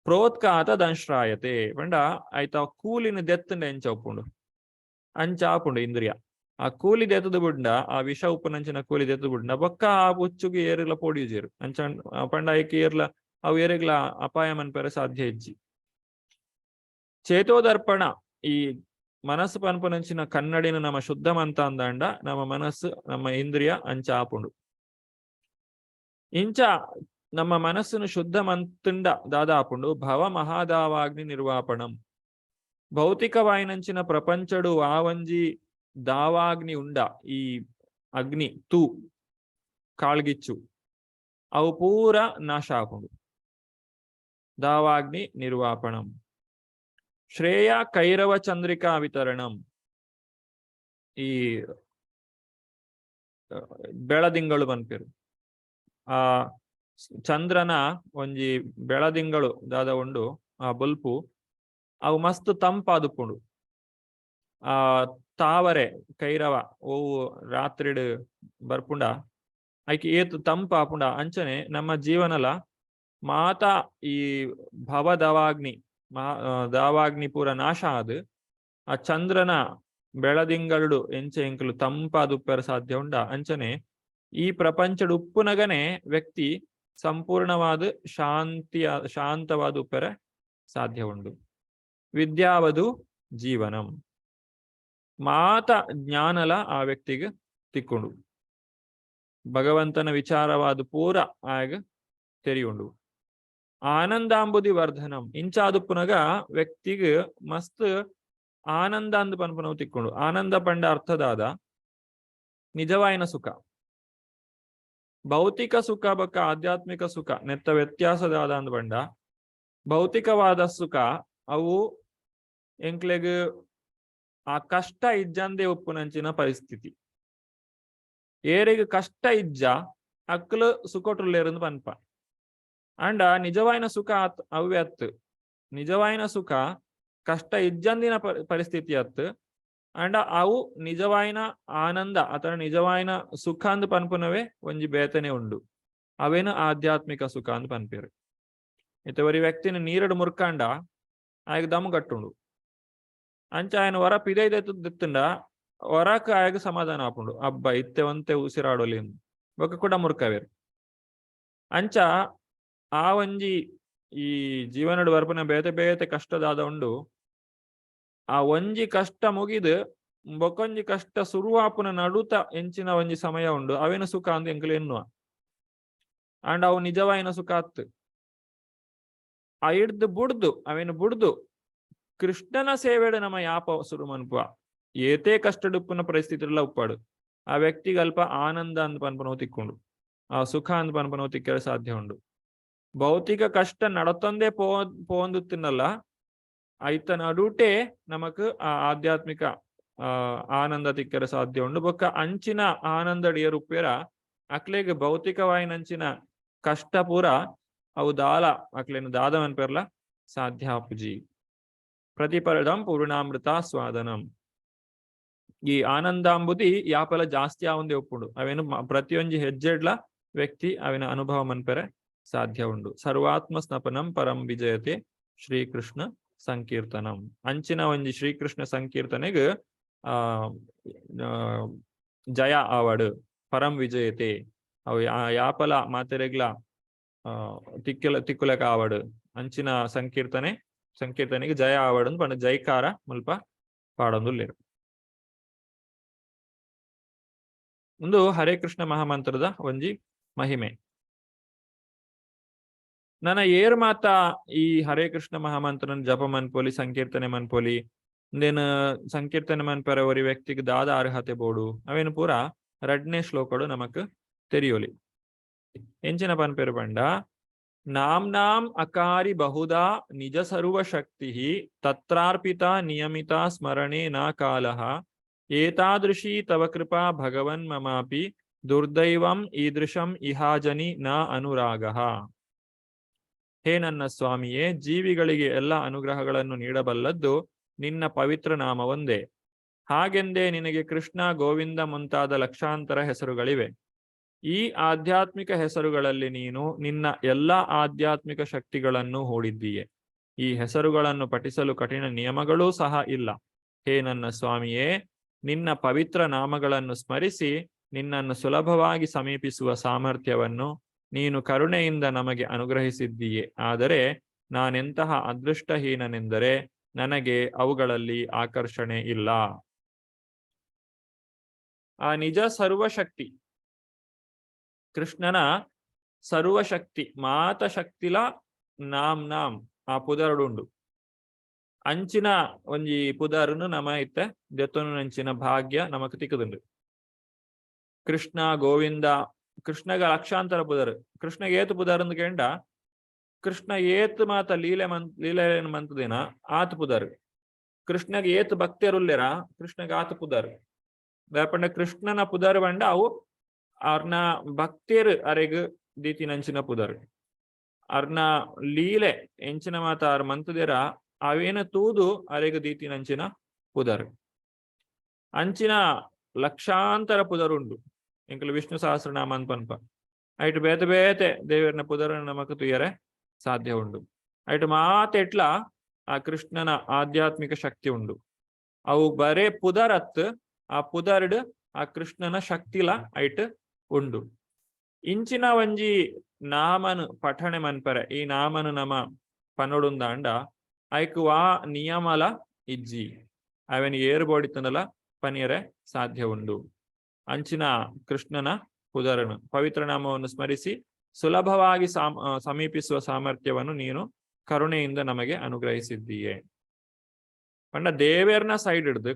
ಪ್ರೋತ್ಕಾತ ದಂಶ್ರಾಯತೆ ಪಂಡ ಐತ ಕೂಲಿನ ದೆತ್ತಂಡ ಎಂಚ ಉಪ್ಪುಂಡು ಅಂಚ ಆಪುಂಡು ಇಂದ್ರಿಯ. ಆ ಕೂಲಿ ದೆತ್ತದ ಬುಡ್ಡ ಆ ವಿಷ ಉಪ್ಪುನಂಚಿನ ಕೂಲಿ ದೆತ್ತದ ಬುಡ್ಡ ಬೊಕ್ಕ ಆ ಉಚ್ಚುಗೆ ಏರ್ಲ ಪೋಡಿಯುಜೇರು ಅಂಚ ಪಂಡ ಐಕೆ ಏರ್ಲ ಅವು ಏರೆಗ್ಲ ಅಪಾಯ ಮನ್ಪೇರ ಸಾಧ್ಯ ಇಜ್ಜಿ. ಚೇತೋದರ್ಪಣ ಈ ಮನಸ್ಸು ಪನ್ಪುನಂಚಿನ ಕನ್ನಡಿನ ನಮ್ಮ ಶುದ್ಧ ಮಂತ ಅಂದಾಂಡ ನಮ್ಮ ಮನಸ್ಸು ನಮ್ಮ ಇಂದ್ರಿಯ ಅಂಚ ಆಪುಂಡು. ಇಂಚ ನಮ್ಮ ಮನಸ್ಸುನು ಶುದ್ಧ ಮಂತುಂಡ ದಾದಾಪುಂಡು ಭವ ಮಹಾದಾವಾಗ್ನಿ ನಿರ್ವಾಪಣಂ. ಭೌತಿಕವಾಯಿನಂಚಿನ ಪ್ರಪಂಚಡು ವಾವಂಜಿ ದಾವಾಗ್ನಿ ಉಂಡ ಈ ಅಗ್ನಿ ತೂ ಕಾಳ್ಗಿಚ್ಚು ಅವು ಪೂರ ನಾಶ ಆಪುಂಡು. ದಾವಾಗ್ನಿ ನಿರ್ವಾಪಣಂ. ಶ್ರೇಯ ಕೈರವ ಚಂದ್ರಿಕಾ ವಿತರಣಂ. ಈ ಬೆಳದಿಂಗಳು ಬನ್ಪೇರು ಆ ಚಂದ್ರನ ಒಂಜಿ ಬೆಳದಿಂಗಳು ದಾದ ಉಂಡು ಆ ಬಲ್ಪು ಅವು ಮಸ್ತ್ ತಂಪಾದುಪುಂಡು. ಆ ತಾವರೆ ಕೈರವ ಓವು ರಾತ್ರಿಡ್ ಬರ್ಪುಂಡ ಐಕೆ ಏತು ತಂಪ ಆಪುಂಡ ಅಂಚನೆ ನಮ್ಮ ಜೀವನಲ ಮಾತ ಈ ಭವ ದವಾಗ್ನಿ ದಾವಾಗ್ನಿ ಪೂರ ನಾಶ ಆದ್ ಆ ಚಂದ್ರನ ಬೆಳದಿಂಗಳು ಎಂಚ ಎಂಕಲು ತಂಪಾದುಪ್ಪರ ಸಾಧ್ಯ ಉಂಡ ಅಂಚನೆ ಈ ಪ್ರಪಂಚಡ್ ಉಪ್ಪುನಗನೆ ವ್ಯಕ್ತಿ ಸಂಪೂರ್ಣವಾದ ಶಾಂತವಾದ ಉಪ್ಪರ ಸಾಧ್ಯ ಉಂಡು. ವಿದ್ಯಾವದು ಜೀವನಂ. ಮಾತ ಜ್ಞಾನಲ ಆ ವ್ಯಕ್ತಿಗೆ ತಿಕ್ಕೊಂಡು ಭಗವಂತನ ವಿಚಾರವಾದ ಪೂರ ಆಗ ತೆರಿಯುಂಡು. ಆನಂದಾಂಬುದಿ ವರ್ಧನಂ. ಇಂಚಾದುಪ್ಪುನಗ ವ್ಯಕ್ತಿಗೆ ಮಸ್ತ್ ಆನಂದ ಅಂದ್ ಪನ್ಪನವು ತಿಕ್ಕೊಂಡು. ಆನಂದ ಪಂಡ ಅರ್ಥದಾದ ನಿಜವಾಯಿನ ಸುಖ. ಭೌತಿಕ ಸುಖ ಬೊಕ್ಕ ಆಧ್ಯಾತ್ಮಿಕ ಸುಖ ನೆತ್ತ ವ್ಯತ್ಯಾಸದಾದ ಅಂದ್ ಪಂಡ ಭೌತಿಕವಾದ ಸುಖ ಅವು ಎಂಕ್ಲೆಗ್ ಆ ಕಷ್ಟ ಇಜ್ಜಂದೇ ಉಪ್ಪುನಂಚಿನ ಪರಿಸ್ಥಿತಿ. ಏರಿಗೆ ಕಷ್ಟ ಇಜ್ಜ ಅಕ್ಲು ಸುಖಟುಲ್ಲೇರಂದು ಪನ್ಪ ಅಂಡ ನಿಜವಾಯಿನ ಸುಖ ಅವೇ ಅತ್ತು. ನಿಜವಾಯಿನ ಸುಖ ಕಷ್ಟ ಇಜ್ಜಂದಿನ ಪರಿಸ್ಥಿತಿ ಅತ್ತು ಅಂಡ ಅವು ನಿಜವಾಯಿನ ಆನಂದ ಅಥವಾ ನಿಜವಾಯಿನ ಸುಖ ಅಂದ್ ಪನ್ಪುನವೇ ಒಂಜಿ ಬೇತನೆ ಉಂಡು. ಅವೇನು ಆಧ್ಯಾತ್ಮಿಕ ಸುಖ ಅಂದ್ ಪನ್ಪೇರು. ಇತ್ತವರಿ ವ್ಯಕ್ತಿನ ನೀರಡು ಮುರ್ಕಾಂಡ ಆಯ್ಗ ದಮ್ ಗಟ್ಟುಂಡು ಅಂಚ ఆయన ಹೊರ ಪಿದೈದೆತ್ತುಂಡ ಹೊರಕ್ ಆಯ್ಗ ಸಮಾಧಾನ ಆಪುಂಡು. ಅಬ್ಬ ಇತ್ತೆವಂತೆ ಉಸಿರಾಡೋಲಿ ಬೊಕ್ಕ ಕೂಡ ಮುರ್ಕವೇರು ಅಂಚ ಆ ಒಂಜಿ ಈ ಜೀವನಡು ಬರ್ಪುನ ಬೇತೆ ಬೇತೆ ಕಷ್ಟದಾದ ಉಂಡು ಆ ಒಂಜಿ ಕಷ್ಟ ಮುಗಿದು ಬೊಕೊಂಜಿ ಕಷ್ಟ ಸುರುವಾಪುನ ನಡುತ ಎಂಚಿನ ಒಂಜಿ ಸಮಯ ಉಂಡು ಅವೇನು ಸುಖ ಅಂದ್ ಎಂಕುಲು ಎನ್ನುವ ಅಂಡ್ ಅವು ನಿಜವಾಯಿನ ಸುಖ ಅತ್ತು ಆ ಹಿಡ್ದು ಬುಡ್ದು ಅವೇನು ಬುಡ್ದು ಕೃಷ್ಣನ ಸೇವೆಡು ನಮ್ಮ ಯಾಪ ಸುರು ಮನ್ಪುವ ಏತೇ ಕಷ್ಟಡುಪ್ಪುನ ಪರಿಸ್ಥಿತಿಲ್ಲ ಉಪ್ಪಾಡು ಆ ವ್ಯಕ್ತಿಗೆ ಅಲ್ಪ ಆನಂದ ಅಂದ್ ಪನ್ಪನವು ತಿಕ್ಕೊಂಡು ಆ ಸುಖ ಅಂದ್ ಪನ್ಪನವು ತಿಕ್ಕರೆ ಸಾಧ್ಯ ಉಂಡು ಭೌತಿಕ ಕಷ್ಟ ನಡತೊಂದೇ ಪೋಂದುತ್ತಿನಲ್ಲ ಐತನ ಅಡುಟೆ ನಮಕ್ ಆ ಆಧ್ಯಾತ್ಮಿಕ ಆನಂದ ತಿಕ್ಕರೆ ಸಾಧ್ಯ ಉಂಡು ಬೊಕ್ಕ ಅಂಚಿನ ಆನಂದ ಡಿಯರ್ ಉಪ್ಪೇರ ಅಕ್ಲೆಗ್ ಭೌತಿಕವಾಯಿನಂಚಿನ ಕಷ್ಟ ಪೂರ ಅವು ದಾಲ ಅಕ್ಲೇನು ದಾದವನ್ ಪೇರ್ಲ ಸಾಧ್ಯ ಆಪುಜಿ ಪ್ರತಿಫಲದಂ ಪೂರ್ಣಾಮೃತ ಸ್ವಾದನಂ ಈ ಆನಂದಾಂಬುದಿ ಯಾಪಲ ಜಾಸ್ತಿ ಆವಂದೇ ಒಪ್ಪುಂಡು ಅವೇನು ಪ್ರತಿಯೊಂಜಿ ಹೆಜ್ಜೆಡ್ಲ ವ್ಯಕ್ತಿ ಅವಿನ ಅನುಭವ ಮನ್ಪೆರೆ ಸಾಧ್ಯ ಉಂಡು ಸರ್ವಾತ್ಮ ಸ್ನಪನಂ ಪರಂ ವಿಜಯತೆ ಶ್ರೀಕೃಷ್ಣ ಸಂಕೀರ್ತನಂ ಅಂಚಿನ ಒಂಜಿ ಶ್ರೀಕೃಷ್ಣ ಸಂಕೀರ್ತನೆಗ್ ಜಯ ಆವಡ್ ಪರಂ ವಿಜಯತೆ ಅವು ಯಾಪಲ ಮಾತೆರೆಗ್ಲ ತಿಕ್ಕುಲಕ ಆವಡ್ ಅಂಚಿನ ಸಂಕೀರ್ತನೆಗೆ ಜಯ ಆವಡ್ ಪಂಡ ಜೈಕಾರ ಮುಲ್ಪ ಪಾಡೊಂದುಲ್ಲೆರ್ ಒಂದು ಹರೇ ಕೃಷ್ಣ ಮಹಾಮಂತ್ರದ ಒಂಜಿ ಮಹಿಮೆ ನನ್ನ ಏರ್ ಮಾತ ಈ ಹರೇ ಕೃಷ್ಣ ಮಹಾಮಂತ್ರನ ಜಪ ಮನ್ಪೋಲಿ ಸಂಕೀರ್ತನೆ ಮನ್ಪೋಲಿ ಇಂದೇನು ಸಂಕೀರ್ತನೆ ಮನ್ಪರ ಒರಿ ವ್ಯಕ್ತಿಗೆ ದಾದ ಅರ್ಹತೆ ಬೋಡು ಅವೇನು ಪೂರ ರಡ್ನೇ ಶ್ಲೋಕಡು ನಮಕ್ ತೆರಿಯೋಲಿ ಎಂಚಿನ ಪನ್ಪೇರು ಪಂಡ ನಾಂ ಅಕಾರಿ ಬಹುದಾ ನಿಜ ಸರ್ವ ಶಕ್ತಿ ತತ್ರಾರ್ಪಿತ ನಿಯಮಿತ ಸ್ಮರಣೆ ನ ಕಾಲಃ ಏತಾದೃಶಿ ತವ ಕೃಪಾ ಭಗವನ್ ಮಮಾಪಿ ದುರ್ದೈವಂ ಈದೃಶಂ ಇಹಾಜನಿ ನ ಅನುರಾಗಃ. ಹೇ ನನ್ನ ಸ್ವಾಮಿಯೇ, ಜೀವಿಗಳಿಗೆ ಎಲ್ಲ ಅನುಗ್ರಹಗಳನ್ನು ನೀಡಬಲ್ಲದ್ದು ನಿನ್ನ ಪವಿತ್ರ ನಾಮವೊಂದೇ. ಹಾಗೆಂದೇ ನಿನಗೆ ಕೃಷ್ಣ, ಗೋವಿಂದ ಮುಂತಾದ ಲಕ್ಷಾಂತರ ಹೆಸರುಗಳಿವೆ. ಈ ಆಧ್ಯಾತ್ಮಿಕ ಹೆಸರುಗಳಲ್ಲಿ ನೀನು ನಿನ್ನ ಎಲ್ಲ ಆಧ್ಯಾತ್ಮಿಕ ಶಕ್ತಿಗಳನ್ನು ಹೂಡಿದ್ದೀಯೆ. ಈ ಹೆಸರುಗಳನ್ನು ಪಠಿಸಲು ಕಠಿಣ ನಿಯಮಗಳೂ ಸಹ ಇಲ್ಲ. ಹೇ ನನ್ನ ಸ್ವಾಮಿಯೇ, ನಿನ್ನ ಪವಿತ್ರ ನಾಮಗಳನ್ನು ಸ್ಮರಿಸಿ ನಿನ್ನನ್ನು ಸುಲಭವಾಗಿ ಸಮೀಪಿಸುವ ಸಾಮರ್ಥ್ಯವನ್ನು ನೀನು ಕರುಣೆಯಿಂದ ನಮಗೆ ಅನುಗ್ರಹಿಸಿದ್ದೀಯೆ. ಆದರೆ ನಾನೆಂತಹ ಅದೃಷ್ಟಹೀನನೆಂದರೆ ನನಗೆ ಅವುಗಳಲ್ಲಿ ಆಕರ್ಷಣೆ ಇಲ್ಲ. ಆ ನಿಜ ಸರ್ವಶಕ್ತಿ ಕೃಷ್ಣನ ಸರ್ವಶಕ್ತಿ ಮಾತ ಶಕ್ತಿಲ ನಾಂ ಆ ಪುದರುಡುಂಡು ಅಂಚಿನ ಒಂಜಿ ಪುದರ್ನು ನಮ ಇತ್ತೆ ದೆತ್ತೊನು ಅಂಚಿನ ಭಾಗ್ಯ ನಮಕ್ ತಿಕ್ಕದುಂಡು. ಕೃಷ್ಣ, ಗೋವಿಂದ, ಕೃಷ್ಣಗ ಲಕ್ಷಾಂತರ ಪುದರ್. ಕೃಷ್ಣಗೆ ಏತು ಪುದರ್ ಅಂದ್ ಕೇಂಡ ಕೃಷ್ಣ ಏತ್ ಮಾತ ಲೀಲೆ ಮಂತದಿನ ಆತ್ ಪುದರ್. ಕೃಷ್ಣಗೆ ಏತ್ ಭಕ್ತಿಯರುಲ್ಲೆರ ಕೃಷ್ಣಗೆ ಆತ್ ಪುದರ್. ದಾಪಂಡ ಕೃಷ್ಣನ ಪುದರ್ ಬಂಡ ಅವು ಅವ್ರನ್ನ ಭಕ್ತಿಯರು ಅರೆಗ್ ದೀತಿನಂಚಿನ ಪುದರ್. ಅವ್ರನ್ನ ಲೀಲೆ ಎಂಚಿನ ಮಾತ ಅವ್ರ ಮಂತದಿರ ಅವೇನ ತೂದು ಅರೆಗ್ ದೀತಿನಂಚಿನ ಪುದರ್. ಅಂಚಿನ ಲಕ್ಷಾಂತರ ಪುದರುಂಡು. ಎಂಕಲು ವಿಷ್ಣು ಸಹಸ್ರನಾಮ ಅಂತ ಪನ್ಪ ಐಟ್ ಬೇತೆ ಬೇತೆ ದೇವರನ ಪುದರ ನಮಕ್ ತುಯ್ಯರೆ ಸಾಧ್ಯ ಉಂಡು. ಐಟ್ ಮಾತೆಟ್ಲ ಆ ಕೃಷ್ಣನ ಆಧ್ಯಾತ್ಮಿಕ ಶಕ್ತಿ ಉಂಡು. ಅವು ಬರೇ ಪುದರತ್ ಆ ಪುದರ್ಡ್ ಆ ಕೃಷ್ಣನ ಶಕ್ತಿಲ ಐಟ್ ಉಂಡು. ಇಂಚಿನ ಒಂಜಿ ನಾಮನು ಪಠಣೆ ಮನ್ಪರೆ ಈ ನಾಮನು ನಮ ಪನೊಡುಂದಾಂಡ ಐಕ್ ವಾ ನಿಯಮಲ ಇಜ್ಜಿ ಅವೆನ್ ಏರು ಬೋಡಿತನಲ ಪನಿಯರೆ ಸಾಧ್ಯ ಉಂಡು. ಅಂಚಿನ ಕೃಷ್ಣನ ಪುದರನು ಪವಿತ್ರ ನಾಮವನ್ನು ಸ್ಮರಿಸಿ ಸುಲಭವಾಗಿ ಸಮೀಪಿಸುವ ಸಾಮರ್ಥ್ಯವನ್ನು ನೀನು ಕರುಣೆಯಿಂದ ನಮಗೆ ಅನುಗ್ರಹಿಸಿದ್ದೀಯೆ. ಪಂಡ ದೇವೇರ್ನ ಸೈಡ್ ಹಿಡ್ದು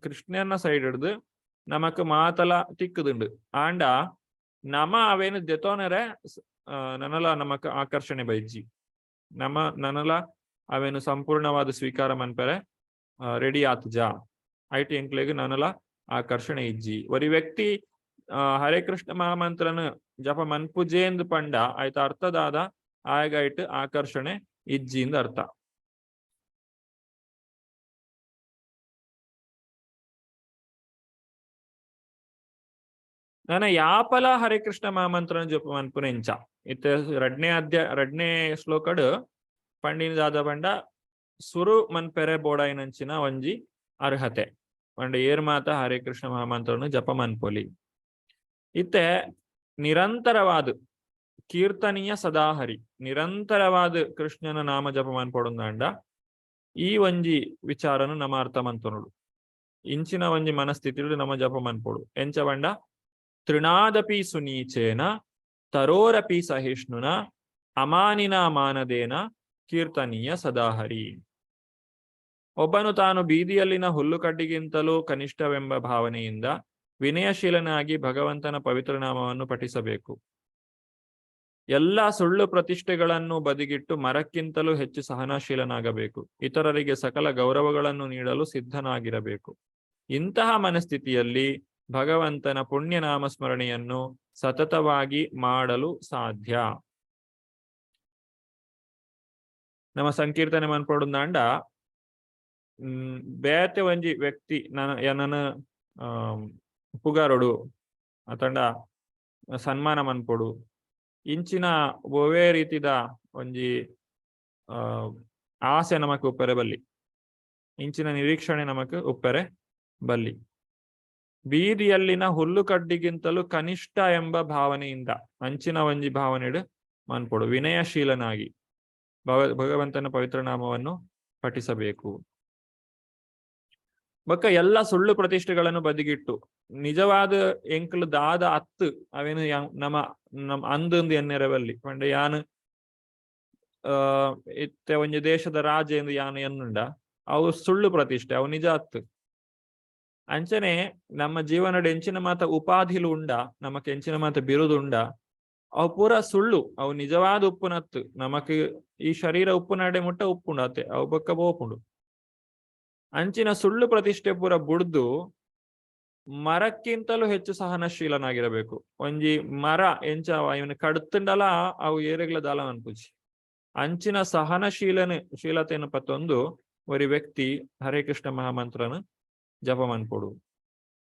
ಕೃಷ್ಣನ ಸೈಡ್ ಹಿಡ್ದು ನಮಕ್ ಮಾತಲ ತಿಕ್ಕದುಂಡು. ಆಂಡ ನಮ ಅವೇನು ದೆತೋನರೆ ನನಲ ನಮಕ್ ಆಕರ್ಷಣೆ ಬೈಜ್ಜಿ. ನನಲ ಅವೇನು ಸಂಪೂರ್ಣವಾದ ಸ್ವೀಕಾರ ಮನ್ಪರೆ ರೆಡಿ ಆತ್ ಜಾ ಐಟಿ ಎಂಕ್ಲೆಗ್ ನನಲ ಆಕರ್ಷಣೆ ಇಜ್ಜಿ. ಒರಿ ವ್ಯಕ್ತಿ ಹರೇ ಕೃಷ್ಣ ಮಹಾಮಂತ್ರನ ಜಪ ಮನ್ಪುಜೇಂದು ಪಂಡ ಆಯ್ತ ಅರ್ಥದಾದ ಆಯ್ಗಾಯ್ಟ್ ಆಕರ್ಷಣೆ ಇಜ್ಜಿಂದ ಅರ್ಥ. ನನ್ನ ಯಾಪಲ ಹರೇ ಕೃಷ್ಣ ಮಹಾಮಂತ್ರನ ಜಪ ಮನ್ಪುನ ಎಂಚ ಇತ್ತ ರಡ್ನೇ ಶ್ಲೋಕಡ್ ಪಂಡಿನದಾದ ಪಂಡ ಸುರು ಮನ್ಪೆರೆ ಬೋಡಾಯಿನಂಚಿನ ಒಂಜಿ ಅರ್ಹತೆ ಪಂಡ ಏರ್ ಮಾತ ಹರೇ ಕೃಷ್ಣ ಮಹಾಮಂತ್ರನು ಜಪ ಮನ್ಪೊಲಿ. ಇತ್ತೆ ನಿರಂತರವಾದ ಕೀರ್ತನೀಯ ಸದಾಹರಿ ನಿರಂತರವಾದ ಕೃಷ್ಣನ ನಾಮ ಜಪ ಮನ್ಪೊಡುಂದಾಂಡ ಈ ಒಂಜಿ ವಿಚಾರನು ನಮ್ಮ ಅರ್ಥ ಮಂತೊನುಡು. ಇಂಚಿನ ಒಂಜಿ ಮನಸ್ಥಿತಿಡು ನಮ್ಮ ಜಪ ಮನ್ಪೊಡು ಎಂಚ ಬಂಡ ತೃಣಾದಪಿ ಸುನೀಚೇನ ತರೋರಪಿ ಸಹಿಷ್ಣುನ ಅಮಾನಿನ ಮಾನದೇನ ಕೀರ್ತನೀಯ ಸದಾಹರಿ. ಒಬ್ಬನು ತಾನು ಬೀದಿಯಲ್ಲಿನ ಹುಲ್ಲುಕಡ್ಡಿಗಿಂತಲೂ ಕನಿಷ್ಠವೆಂಬ ಭಾವನೆಯಿಂದ ವಿನಯಶೀಲನಾಗಿ ಭಗವಂತನ ಪವಿತ್ರ ನಾಮವನ್ನು ಪಠಿಸಬೇಕು. ಎಲ್ಲ ಸುಳ್ಳು ಪ್ರತಿಷ್ಠೆಗಳನ್ನು ಬದಿಗಿಟ್ಟು ಮರಕ್ಕಿಂತಲೂ ಹೆಚ್ಚು ಸಹನಶೀಲನಾಗಬೇಕು. ಇತರರಿಗೆ ಸಕಲ ಗೌರವಗಳನ್ನು ನೀಡಲು ಸಿದ್ಧನಾಗಿರಬೇಕು. ಇಂತಹ ಮನಸ್ಥಿತಿಯಲ್ಲಿ ಭಗವಂತನ ಪುಣ್ಯ ನಾಮಸ್ಮರಣೆಯನ್ನು ಸತತವಾಗಿ ಮಾಡಲು ಸಾಧ್ಯ. ನಮ್ಮ ಸಂಕೀರ್ತನೆ ಮನ್ಪಡುಂದಾಂಡ ಬೇತೆ ಒಂಜಿ ವ್ಯಕ್ತಿ ನನ್ನ ಪುಗಾರೊಡು ಅತಂಡ ಸನ್ಮಾನ ಮನ್ಪೊಡು ಇಂಚಿನ ಒವೇ ರೀತಿದ ಒಂಜಿ ಆಸೆ ನಮಕ್ ಉಪ್ಪರೆ ಬಲ್ಲಿ, ಇಂಚಿನ ನಿರೀಕ್ಷಣೆ ನಮಕ್ ಉಪ್ಪರೆ ಬಲ್ಲಿ. ಬೀದಿಯಲ್ಲಿನ ಹುಲ್ಲು ಕಡ್ಡಿಗಿಂತಲೂ ಕನಿಷ್ಠ ಎಂಬ ಭಾವನೆಯಿಂದ ಅಂಚಿನ ಒಂಜಿ ಭಾವನೆಡು ಮನ್ಪೊಡು ವಿನಯಶೀಲನಾಗಿ ಭಗವಂತನ ಪವಿತ್ರ ನಾಮವನ್ನು ಪಠಿಸಬೇಕು. ಬೊಕ್ಕ ಎಲ್ಲ ಸುಳ್ಳು ಪ್ರತಿಷ್ಠೆಗಳನ್ನು ಬದಿಗಿಟ್ಟು ನಿಜವಾದ ಎಂಕ್ಲು ದಾದ ಅತ್ತು ಅವೇನು ನಮ್ಮ ಅಂದೊಂದು ಎನ್ನೆರವಲ್ಲಿ ಪಂಡ ಯಾನು ಇತ್ತೆ ಒಂಜಿ ದೇಶದ ರಾಜ ಎಂದು ಯಾನು ಎನ್ನುಂಡ ಅವು ಸುಳ್ಳು ಪ್ರತಿಷ್ಠೆ, ಅವು ನಿಜ ಅತ್ತು. ಅಂಚನೆ ನಮ್ಮ ಜೀವನದ ಎಂಚಿನ ಮಾತ ಉಪಾಧಿಲು ಉಂಡ, ನಮಕ್ ಎಂಚಿನ ಮಾತ ಬಿರುದು ಉಂಡ, ಅವು ಪೂರ ಸುಳ್ಳು. ಅವು ನಿಜವಾದ ಉಪ್ಪುನತ್ತು. ನಮಕ್ ಈ ಶರೀರ ಉಪ್ಪುನಾಡೆ ಮುಟ್ಟ ಉಪ್ಪುಂಡತೆ ಅವು ಬೊಕ್ಕ ಬೋಪುಂಡು. ಅಂಚಿನ ಸುಳ್ಳು ಪ್ರತಿಷ್ಠೆ ಪೂರ ಬುಡ್ದು ಮರಕ್ಕಿಂತಲೂ ಹೆಚ್ಚು ಸಹನಶೀಲನಾಗಿರಬೇಕು. ಒಂಜಿ ಮರ ಎಂಚ ಇವನು ಕಡುತ್ತಂಡಲ ಅವು ಏರೆಗ್ಲ ದಾಲ ಅನ್ಪುಜಿ ಅಂಚಿನ ಶೀಲತೆಯನ್ನು ಪತ್ತೊಂದು ಒರಿ ವ್ಯಕ್ತಿ ಹರೇ ಕೃಷ್ಣ ಮಹಾಮಂತ್ರನ ಜಪ ಮನ್ಪೊಡು.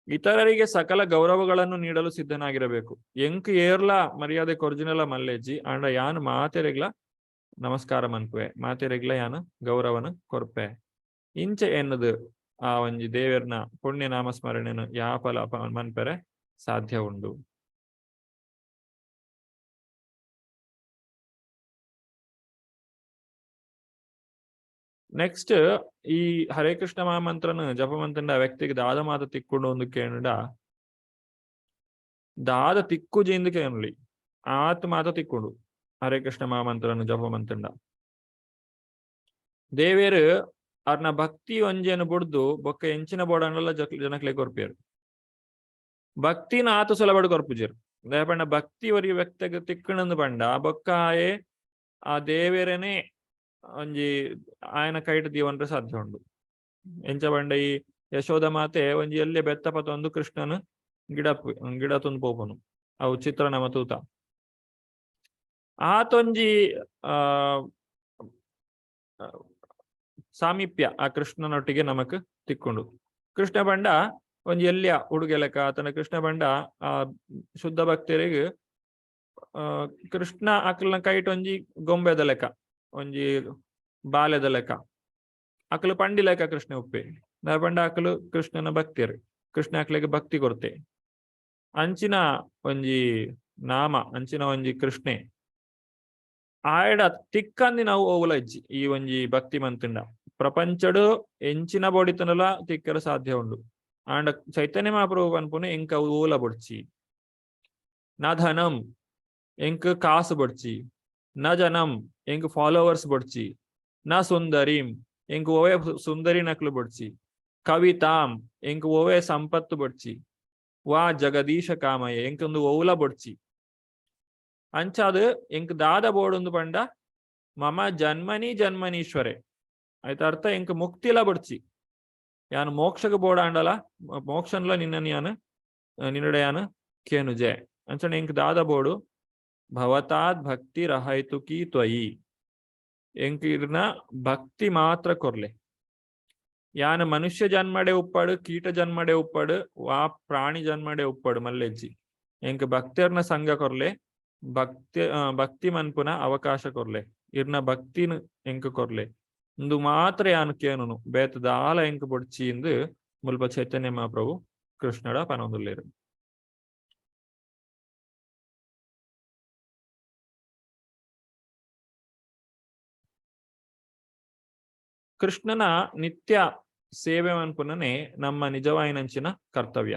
ಇತರರಿಗೆ ಸಕಲ ಗೌರವಗಳನ್ನು ನೀಡಲು ಸಿದ್ಧನಾಗಿರಬೇಕು. ಎಂಕ್ ಏರ್ಲ ಮರ್ಯಾದೆ ಕೊರ್ಜಿನಲ ಮಲ್ಲೆಜ್ಜಿ ಅಂಡ ಯಾನು ಮಾತೆರೆಗ್ಲ ನಮಸ್ಕಾರ ಮನ್ಪುವೆ, ಮಾತೆರೆಗ್ಲ ಯಾನು ಗೌರವನ ಕೊರ್ಪೆ ಇಂಚ ಎನ್ನದು ಆ ಒಂಜಿ ದೇವರ್ನ ಪುಣ್ಯ ನಾಮಸ್ಮರಣೆನು ಯಾಪಲ ಮನ್ಪೆರೆ ಸಾಧ್ಯ ಉಂಡು. ನೆಕ್ಸ್ಟ್ ಈ ಹರೇ ಕೃಷ್ಣ ಮಹಾಮಂತ್ರನ ಜಪ ಮಂತ್ರ ವ್ಯಕ್ತಿಗೆ ದಾದ ಮಾತ ತಿಕ್ಕೊಂಡು ಒಂದು ಕೇಂಡ ದಾದ ತಿಕ್ಕುಜಿಂದು ಕೇಳಲಿ ಆತ್ ಮಾತ ತಿಕ್ಕೊಂಡು ಹರೇ ಕೃಷ್ಣ ಮಹಾಮಂತ್ರನ ಜಪ ಮಂತ್ರ ದೇವೇರು ಅವ್ರನ ಭಕ್ತಿ ಒಂಜೇನು ಬುಡ್ದು ಬೊಕ್ಕ ಎಂಚಿನ ಬೋಡಂಡಲ್ಲ ಜನಕ್ಲೆ ಕೊರ್ಪಿಯರು ಭಕ್ತಿನ ಆತು ಸುಲಭಡು ಕೊರ್ಪುಜರು ದಯಪಂಡ ಭಕ್ತಿ ಒರಿ ವ್ಯಕ್ತಿಗೆ ತಿಕ್ಕಣಂದು ಪಂಡ ಬೊಕ್ಕಾಯೇ ಆ ದೇವೇರನೇ ಒಂಜಿ ಆಯನ ಕೈಟ್ ದೀವನ್ರೆ ಸಾಧ್ಯ ಉಂಡು. ಎಂಚ ಬಂಡ ಈ ಯಶೋಧ ಮಾತೆ ಒಂಜಿ ಎಲ್ಲೇ ಬೆತ್ತಪತ ಒಂದು ಕೃಷ್ಣನು ಗಿಡ ತುಂದು ಪೋಪನು ಅವು ಚಿತ್ರನಮ ತೂತ ಆತೊಂಜಿ ಸಾಮೀಪ್ಯ ಆ ಕೃಷ್ಣನೊಟ್ಟಿಗೆ ನಮಕ್ ತಿಕ್ಕೊಂಡು ಕೃಷ್ಣ ಬಂಡ ಒಂಜಿ ಎಲ್ಲಿಯ ಹುಡುಗ ಲೆಕ್ಕ ಆತನ ಕೃಷ್ಣ ಬಂಡ ಆ ಶುದ್ಧ ಭಕ್ತರಿಗೆ ಕೃಷ್ಣ ಅಕ್ಲನ ಕೈಟ್ ಒಂಜಿ ಗೊಂಬೆದ ಲೆಕ್ಕ ಒಂಜಿ ಬಾಲ್ಯದ ಲೆಕ್ಕ ಅಕ್ಲು ಪಂಡಿ ಲೆಕ್ಕ ಕೃಷ್ಣ ಉಪ್ಪೆ ಬಂಡ ಅಕ್ಲು ಕೃಷ್ಣನ ಭಕ್ತಿಯರು ಕೃಷ್ಣ ಅಕ್ಲಿಗೆ ಭಕ್ತಿ ಕೊರ್ತೆ ಅಂಚಿನ ಒಂಜಿ ನಾಮ ಅಂಚಿನ ಒಂಜಿ ಕೃಷ್ಣೆ ಆಯಡ ತಿಕ್ಕಂದಿ ನಾವು ಓವುಲ ಇಜ್ಜಿ ಈ ಒಂಜಿ ಭಕ್ತಿ ಮಂತುಂಡ ಪ್ರಪಂಚಡು ಎಂಚಿನ ಬೋಡಿತನಲ ತಿಕ್ಕರ ಸಾಧ್ಯ ಉಂಡು. ಆಂಡ ಚೈತನ್ಯ ಮಹಾಪ್ರಭು ಅನ್ಪುನೆ ಎಂಕ ಓಲ ಬೊಡ್ಚಿ ನ ಧನಂ ಎಂಕ್ ಕಾಸು ಬೊಡ್ಚಿ ನ ಜನಂ ಎಂಕ್ ಫಾಲೋವರ್ಸ್ ಬೊಡ್ಚಿ ನ ಸುಂದರಿಂ ಎಂಕ್ ಓವೇ ಸುಂದರಿ ನಕ್ಲು ಬೊಡ್ಚಿ ಕವಿತಾಂ ಎಂಕ್ ಓವೇ ಸಂಪತ್ತು ಬೊಡ್ಚಿ ವಾ ಜಗದೀಶ ಕಾಮಯ್ಯ ಎಂಕ್ ಒಂದು ಓಲ ಬೊಡ್ಚಿ ಅಂಚಾದು ಎಂಕ್ ದಾದ ಬೋಡೊಂದು ಪಂಡ ಮಮ ಜನ್ಮನೀಶ್ವರೆ ಆಯ್ತ ಅರ್ಥ ಎಂಕ್ ಮುಕ್ತಿಲ ಬೊಡ್ಚಿ ಯಾನು ಮೋಕ್ಷಗ ಬೋಡಾಂಡಲ ಮೋಕ್ಷನ್ಲ ನಿನ್ನಡೆ ಯಾನು ಕೇನುಜೆ ಅಂಚನೆ ಎಂಕ್ ದಾದ ಬೋಡು ಭವತಾದ್ ಭಕ್ತಿ ರಹೈತುಕಿ ತ್ವಯಿ ಎಂಕ್ ಇರ್ನ ಭಕ್ತಿ ಮಾತ್ರ ಕೊರ್ಲೆ ಯಾನ ಮನುಷ್ಯ ಜನ್ಮಡೆ ಉಪ್ಪಡು ಕೀಟ ಜನ್ಮಡೆ ಉಪ್ಪಡು ವಾ ಪ್ರಾಣಿ ಜನ್ಮಡೆ ಉಪ್ಪಡು ಮಲ್ಲೆಜ್ಜಿ ಎಂಕ್ ಭಕ್ತಿಯರ್ನ ಸಂಘ ಕೊರ್ಲೆ ಭಕ್ತಿ ಮನ್ಪುನ ಅವಕಾಶ ಕೊರ್ಲೆ ಇರ್ನ ಭಕ್ತಿನ ಎಂಕ್ ಕೊರ್ಲೆ ಇಂದು ಮಾತ್ರ ಯಾನು ಕೇನುನು ಬೇತ ದಾಲ ಎಂಕ್ ಬೊಡ್ಚಿ ಇಂದು ಮುಲ್ಪ ಚೈತನ್ಯ ಮಹಾಪ್ರಭು ಕೃಷ್ಣಡ ಪನೊಂದುಲ್ಲೇರು. ಕೃಷ್ಣನ ನಿತ್ಯ ಸೇವೆ ಅನ್ಪುನನೆ ನಮ್ಮ ನಿಜವಾಯಿನಂಚಿನ ಕರ್ತವ್ಯ.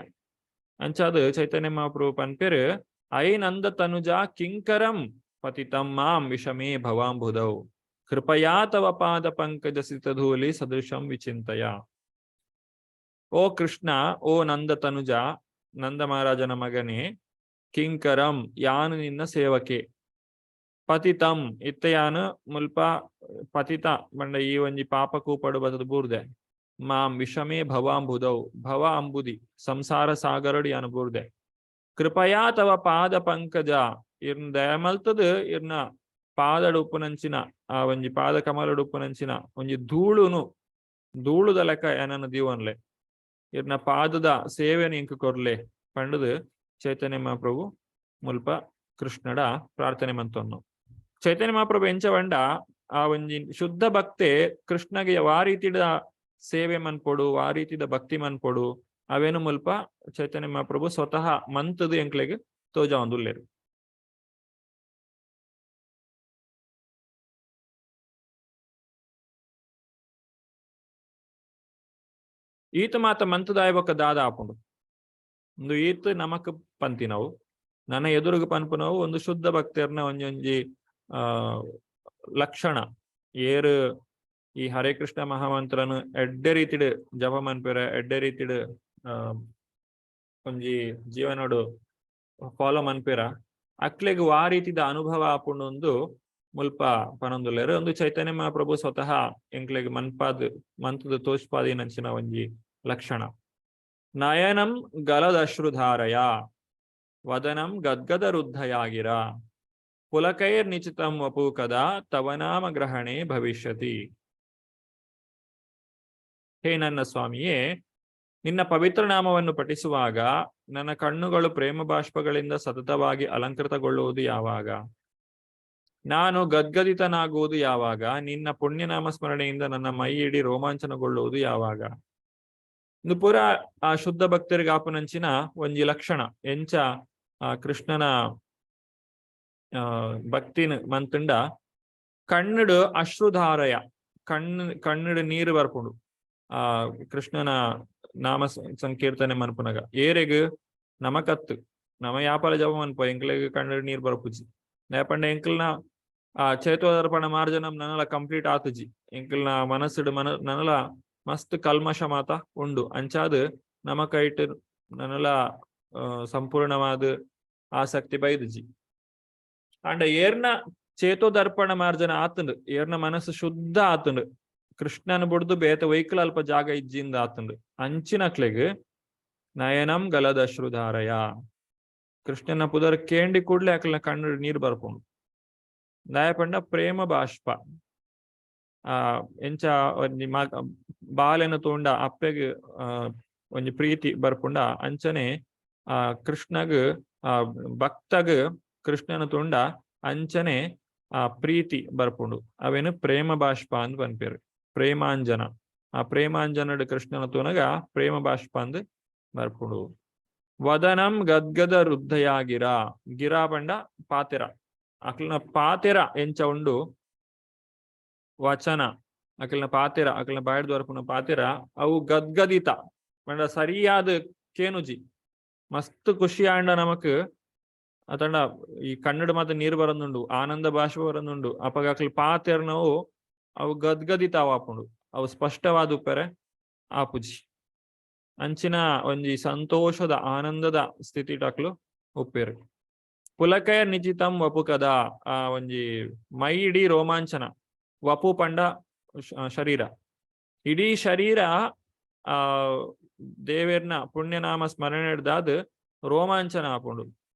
ಅಂಚಾದ ಚೈತನ್ಯ ಮಹಾಪ್ರಭು ಪನ್ಪೇರು ಐನಂದ ತನುಜ ಕಿಂಕರಂ ಪತಿತಂ ಮಾಂ ವಿಷಮೇ ಭವಾಂಬುಧೌ ಕೃಪಯಾ ತವ ಪಾದ ಪಂಕಜ ಸಿತಧೂಲಿ ಸದೃಶಂ ವಿಚಿಂತಯ. ಓ ಕೃಷ್ಣ, ಓ ನಂದ ತನುಜ, ನಂದ ಮಹಾರಾಜನ ಮಗನೇ, ಕಿಂಕರಂ ಯಾನು ನಿನ್ನ ಸೇವಕೆ, ಪತಿತಂ ಇತ್ತಯಾನು ಮುಲ್ಪ ಪತಿತ ಬಂಡ ಈ ಒಂಜಿ ಪಾಪ ಕೂಪಡು ಬದದು ಬೂರ್ದೆ, ಮಾಂ ವಿಷಮೇ ಭವಾಂಬುಧೌ ಭವ ಅಂಬುದಿ ಸಂಸಾರ ಸಾಗರಡಿ ಯಾನು ಬೂರ್ದೆ, ಕೃಪಯಾ ತವ ಪಾದ ಪಂಕಜ ಇರ್ನ ದಯಮಲ್ತದ ಇರ್ನ ಪಾದಡು ಉಪ್ಪುನಂಚಿನ ಆ ಒಂಜಿ ಪಾದ ಕಮಲಡು ಉಪ್ಪುನಂಚಿನ ಒಂಜಿ ಧೂಳುದ ಲೆಕ್ಕ ಏನನ್ನು ದೀವನ್ಲೆ ಇರ್ನ ಪಾದದ ಸೇವೆನ ಇಂಕು ಕೊರ್ಲೆ ಪಂಡದು ಚೈತನ್ಯ ಮಹಾಪ್ರಭು ಮುಲ್ಪ ಕೃಷ್ಣಡ ಪ್ರಾರ್ಥನೆ ಮಂತೊನ್ನು. ಚೈತನ್ಯ ಮಹಾಪ್ರಭು ಎಂಚವಂಡ ಆ ಒಂಜಿ ಶುದ್ಧ ಭಕ್ತೆ ಕೃಷ್ಣಗೆ ವಾ ರೀತಿದ ಸೇವೆ ಮನ್ಪೊಡು, ಆ ರೀತಿದ ಭಕ್ತಿ ಮನ್ಪೊಡು ಅವೇನು ಮುಲ್ಪ ಚೈತನ್ಯ ಮಹಾಪ್ರಭು ಸ್ವತಃ ಮಂತದು ಎಂಕ್ಲೆಗೆ ತೋಜ ಒಂದುಲ್ಲೇರು. ಈತ ಮಾತ ಮಂತದಾಯ ಬೊಕ್ಕ ದಾದ ಆಪುಂಡು. ಒಂದು ಈತ ನಮಕ್ ಪಂತಿನವು, ನನ್ನ ಎದುರುಗ ಪನ್ಪುನವು ಒಂದು ಶುದ್ಧ ಭಕ್ತರ್ನ ಒಂಜೊಂಜಿ ಲಕ್ಷಣ ಏರು ಈ ಹರೇ ಕೃಷ್ಣ ಮಹಾಮಂತ್ರನು ಎಡ್ಡೆ ರೀತಿಡ್ ಜಪ ಮನ್ಪೇರ, ಎಡ್ಡೆ ರೀತಿಡ್ ಒಂಜಿ ಜೀವನೋಡು ಫಾಲೋ ಮನ್ಪೇರ ಅಕ್ಲೆಗ್ ವಾ ರೀತಿದ ಅನುಭವ ಆಪುಂಡು ಒಂದು ಮುಲ್ಪ ಪನೊಂದುಲ್ಲೇರು. ಒಂದು ಚೈತನ್ಯ ಮಹಾಪ್ರಭು ಸ್ವತಃ ಎಂಕ್ಲೆಗ್ ಮಂತದ ತೋಷ್ಪಾದಿನಂಚಿನ ಒಂಜಿ ಲಕ್ಷಣ. ನಯನಂ ಗಲದಶ್ರುಧಾರಯ ವದನಂ ಗದ್ಗದ ರುದ್ಧಯಾಗಿರ ಪುಲಕೈರ್ ನಿಚಿತಂ ವಪೂಕದ ತವನಾಮ ಗ್ರಹಣೆ ಭವಿಷ್ಯತಿ. ಹೇ ನನ್ನ ಸ್ವಾಮಿಯೇ, ನಿನ್ನ ಪವಿತ್ರ ನಾಮವನ್ನು ಪಠಿಸುವಾಗ ನನ್ನ ಕಣ್ಣುಗಳು ಪ್ರೇಮ ಬಾಷ್ಪಗಳಿಂದ ಸತತವಾಗಿ ಅಲಂಕೃತಗೊಳ್ಳುವುದು ಯಾವಾಗ, ನಾನು ಗದ್ಗದಿತನಾಗುವುದು ಯಾವಾಗ, ನಿನ್ನ ಪುಣ್ಯನಾಮ ಸ್ಮರಣೆಯಿಂದ ನನ್ನ ಮೈ ಇಡೀ ರೋಮಾಂಚನಗೊಳ್ಳುವುದು ಯಾವಾಗ. ಇದು ಪೂರ ಆ ಶುದ್ಧ ಭಕ್ತರಿಗೆ ಆಪುನಂಚಿನ ಒಂಜಿ ಲಕ್ಷಣ. ಎಂಚ ಆ ಕೃಷ್ಣನ ಭಕ್ತಿನ ಮಂತುಂಡ ಕಣ್ಣುಡು ಅಶ್ರುಧಾರಯ, ಕಣ್ಣುಡು ನೀರು ಬರ್ಪುಂಡು ಆ ಕೃಷ್ಣನ ನಾಮ ಸಂಕೀರ್ತನೆ ಮನ್ಪುನಗ ಏರೆಗ್ ನಮಕತ್ತು ನಮ ಯಾಪಲ ಜಪ ಮನ್ಪ ಎಂಕ್ಲೆಗ್ ಕಣ್ಣುಡು ನೀರು ಬರ್ಪುಜಿ ನೇಪಂಡ ಎಂಕ್ಲ್ನ ಆ ಚೇತೋದರ್ಪಣ ಮಾರ್ಜನಂ ನನಲ ಕಂಪ್ಲೀಟ್ ಆತುಜಿ. ಎಂಕ್ಲ್ನ ಮನಸ್ಸುಡು ನನಲ ಮಸ್ತ್ ಕಲ್ಮಶ ಮಾತ ಉಂಡು ಅಂಚಾದ್ ನಮಕೈಟ್ ನನಲ ಸಂಪೂರ್ಣವಾದ ಆಸಕ್ತಿ ಬೈದುಜಿ. ಅಂಡ ಏರ್ನ ಚೇತೋದರ್ಪಣ ಮಾರ್ಜನ ಆತುಂಡು, ಏರ್ನ ಮನಸ್ಸು ಶುದ್ಧ ಆತುಂಡು, ಕೃಷ್ಣನ ಬುಡ್ದು ಬೇತ ವೈಕಲ್ ಅಲ್ಪ ಜಾಗ ಇಜ್ಜಿಂದ ಆತುಂಡು ಅಂಚಿನಕ್ಲೆಗ್ ನಯನಂ ಗಲದಶ್ರುಧಾರಯ ಕೃಷ್ಣನ ಪುದರ್ ಕೇಂಡಿ ಕೂಡ್ಲೆ ಅಕ್ಲನ ಕಣ್ಣು ನೀರು ಬರ್ಪುಂಡು. ದಯಪಂಡ ಪ್ರೇಮ ಬಾಷ್ಪ ಎಂಚ ಒಂಜಿ ಬಾಲೆನ ತೋಂಡ ಅಪ್ಪೆಗ್ ಒಂಜಿ ಪ್ರೀತಿ ಬರ್ಪುಂಡ ಅಂಚನೆ ಆ ಕೃಷ್ಣಗ್ ಭಕ್ತಗ್ ಕೃಷ್ಣನ ತೋಂಡ ಅಂಚನೆ ಆ ಪ್ರೀತಿ ಬರ್ಪುಂಡು. ಅವೇನು ಪ್ರೇಮ ಬಾಷ್ಪ ಅಂದ್ ಪನ್ಪೇರು, ಪ್ರೇಮಾಂಜನ. ಆ ಪ್ರೇಮಾಂಜನಡ್ ಕೃಷ್ಣನ ತೋನಗ ಪ್ರೇಮ ಬಾಷ್ಪ ಅಂದ್ ಬರ್ಪುಂಡು. ವದನಂ ಗದ್ಗದ ರುದ್ಧಯಾಗಿರ ಗಿರಾ ಪಂಡ ಪಾತೆರ ಅಕ್ಲನ ಪಾತೆರ ಎಂಚ ಉಂಡು ವಚನ ಅಕ್ಲನ ಪಾತೆರ ಅಕ್ಲನ ಬಾಯ್ಡ್ ಬರ್ಪುನ ಪಾತೆರ ಅವು ಗದ್ಗದಿತ ಪಂಡ ಸರಿಯಾದ ಕೇನುಜಿ ಮಸ್ತ್ ಖುಷಿ ಆಂಡ ನಮಕ್ ಅತಂಡ ಈ ಕನ್ನಡ ಮಾತ ನೀರು ಬರಂದುಂಡು, ಆನಂದ ಭಾಷೆ ಬರಂದುಂಡು. ಅಪಗ ಅಕ್ಲ ಪಾತೆರ್ನವು ಅವು ಗದ್ಗದಿತ ಆಪುಂಡು, ಅವು ಸ್ಪಷ್ಟವಾದ ಉಪ್ಪೆರೆ ಆಪುಜಿ. ಅಂಚಿನ ಒಂಜಿ ಸಂತೋಷದ ಆನಂದದ ಸ್ಥಿತಿ ಟಕ್ಲು ಉಪ್ಪೇರು. ಪುಲಕಯ ನಿಜಿತಂ ವಪು ಕದ ಆ ಒಂಜಿ ಮೈ ಇಡೀ ರೋಮಾಂಚನ. ವಪು ಪಂಡ ಶರೀರ, ಇಡೀ ಶರೀರ ಆ ದೇವೇರ್ನ ಪುಣ್ಯನಾಮ ಸ್ಮರಣೆ ಹಿಡ್ದಾದ್ ರೋಮಾಂಚನ ಆಪುಂಡು.